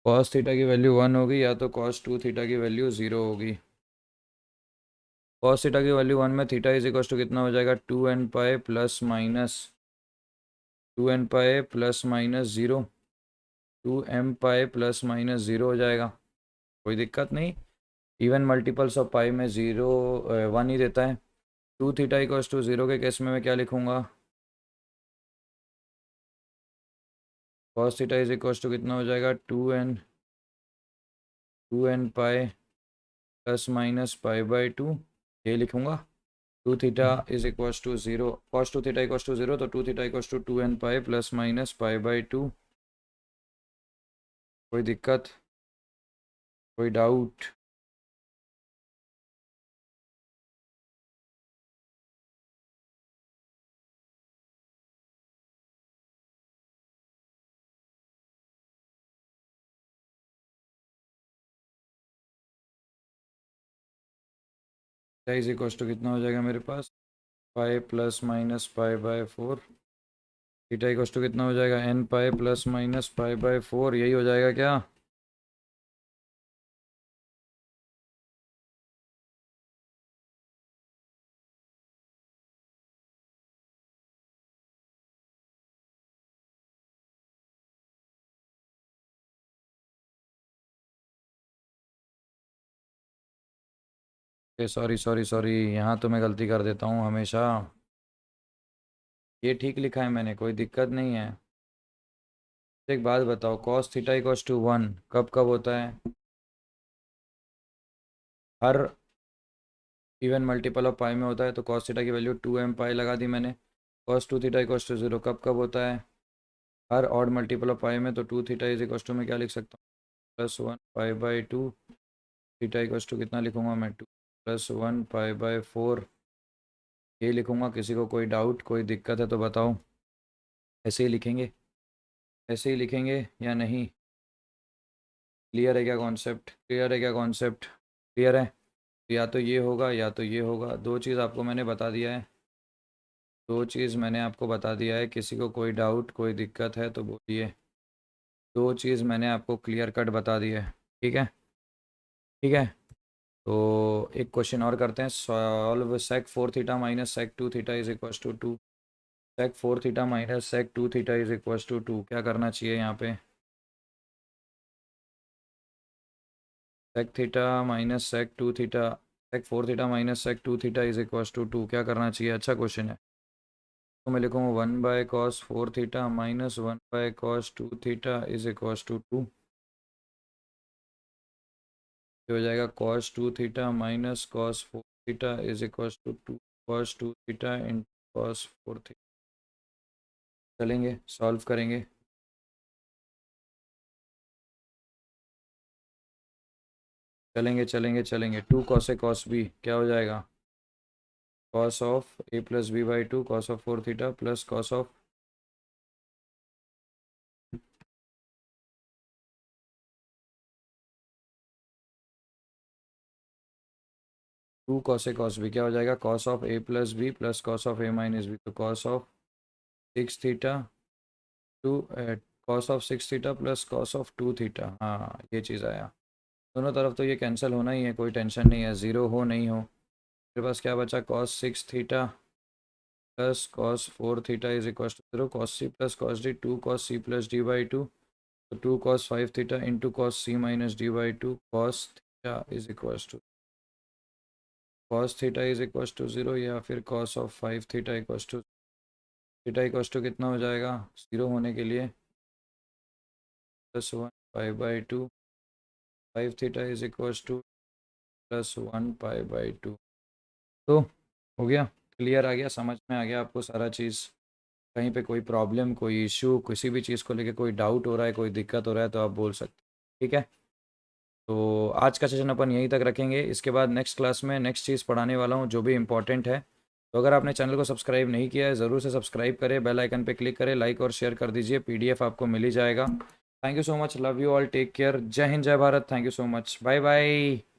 कॉस थीटा की वैल्यू 1 होगी या तो कॉस 2 थीटा की वैल्यू 0 होगी। कॉस थीटा की वैल्यू 1 में थीटा इज इक्वल टू कितना हो जाएगा 2n pi plus minus 2n pi plus minus 0, 2m पाई प्लस माइनस 0 हो जाएगा। कोई दिक्कत नहीं, इवन मल्टीपल्स ऑफ पाई में 0 1 ही देता है। 2 थीटा इक्वल्स टू 0 के केस में मैं क्या लिखूँगा cos theta is equals to कितना हो जाएगा 2n पाई प्लस माइनस पाई/2, ये लिखूँगा। 2 theta is equals to 0, cos 2 theta equals to 0, तो 2 theta equals to 2n pi plus minus pi. कोई दिक्कत, कोई डाउट। इज इक्वल टू कितना हो जाएगा मेरे पास, pi plus minus pi by 4। Theta equal to कितना हो जाएगा, n pi plus minus pi by 4, यही हो जाएगा क्या? सॉरी सॉरी सॉरी, यहाँ तो मैं गलती कर देता हूँ हमेशा। ये ठीक लिखा है मैंने, कोई दिक्कत नहीं है। एक बात बताओ, कॉस थीटा इक्वल्स टू 1 कब कब होता है? हर इवन मल्टीपल ऑफ पाई में होता है। तो कॉस थीटा की वैल्यू 2m पाई लगा दी मैंने। कॉस 2 थीटा इक्वल्स टू 0 कब कब होता है? हर ऑड मल्टीपल ऑफ पाई में। तो 2 थीटा इज इक्वल्स टू मैं क्या लिख सकता हूँ, +1 pi by 2। Theta equals to कितना लिखूंगा मैं, 2 +1 पाई बाय 4, ये लिखूंगा। किसी को कोई डाउट कोई दिक्कत है तो बताओ। ऐसे ही लिखेंगे, ऐसे ही लिखेंगे या नहीं? क्लियर है क्या कॉन्सेप्ट, क्लियर है क्या कॉन्सेप्ट, क्लियर है? या तो ये होगा या तो ये होगा, दो चीज़ आपको मैंने बता दिया है, दो चीज़ मैंने आपको बता दिया है। किसी को कोई डाउट कोई दिक्कत है तो बोलिए। दो चीज़ मैंने आपको क्लियर कट बता दी है, ठीक है? ठीक है, तो एक क्वेश्चन और करते हैं। Solve sec 4 theta minus sec 2 theta is equal to 2। Sec 4 theta minus sec 2 theta is equal to 2, क्या करना चाहिए यहाँ पे? Sec theta minus sec 2 theta, sec 4 theta minus sec 2 theta is equal to 2, क्या करना चाहिए? अच्छा क्वेश्चन है। तो मैं लिखूँगा 1/cos 4 theta minus 1/cos 2 theta is equal to 2। हो जाएगा cos 2 theta minus cos 4 theta is equal to 2 cos 2 theta in cos 4 theta. चलेंगे सॉल्व करेंगे। चलेंगे चलेंगे चलेंगे, 2 cos ए cos b क्या हो जाएगा, cos of a plus b by 2 cos of 4 theta plus cos of 2 cos a cos b क्या हो जाएगा, cos of a plus b plus cos of a minus b. तो cos of 6 theta to cos of 6 theta plus cos of 2 theta, हाँ ये चीज़ आया। दोनों तरफ तो ये कैंसिल होना ही है, कोई टेंशन नहीं है, ज़ीरो हो नहीं हो। मेरे पास क्या बचा, cos 6 theta plus cos 4 theta is equal to 0, cos c plus cos d 2 cos c plus d by 2। तो 2 cos 5 theta into cos c minus d by 2 cos theta is equal to cos theta is equal to 0, या फिर cos of 5 theta equal to theta equal to कितना हो जाएगा, 0 होने के लिए +1 pi by 2, 5 theta is equal to +1 pi by 2। तो हो गया, क्लियर आ गया, समझ में आ गया आपको सारा चीज़? कहीं पे कोई प्रॉब्लम कोई इशू किसी भी चीज़ को लेके कोई डाउट हो रहा है कोई दिक्कत हो रहा है तो आप बोल सकते हैं, ठीक है? तो आज का सेशन अपन यहीं तक रखेंगे। इसके बाद नेक्स्ट क्लास में नेक्स्ट चीज़ पढ़ाने वाला हूँ जो भी इम्पोर्टेंट है। तो अगर आपने चैनल को सब्सक्राइब नहीं किया है ज़रूर से सब्सक्राइब करें, बेल आइकन पे क्लिक करें, लाइक और शेयर कर दीजिए, पीडीएफ आपको मिल ही जाएगा। Thank you so much, love you all, take care, जय हिंद जय Bharat, thank you so much, bye bye.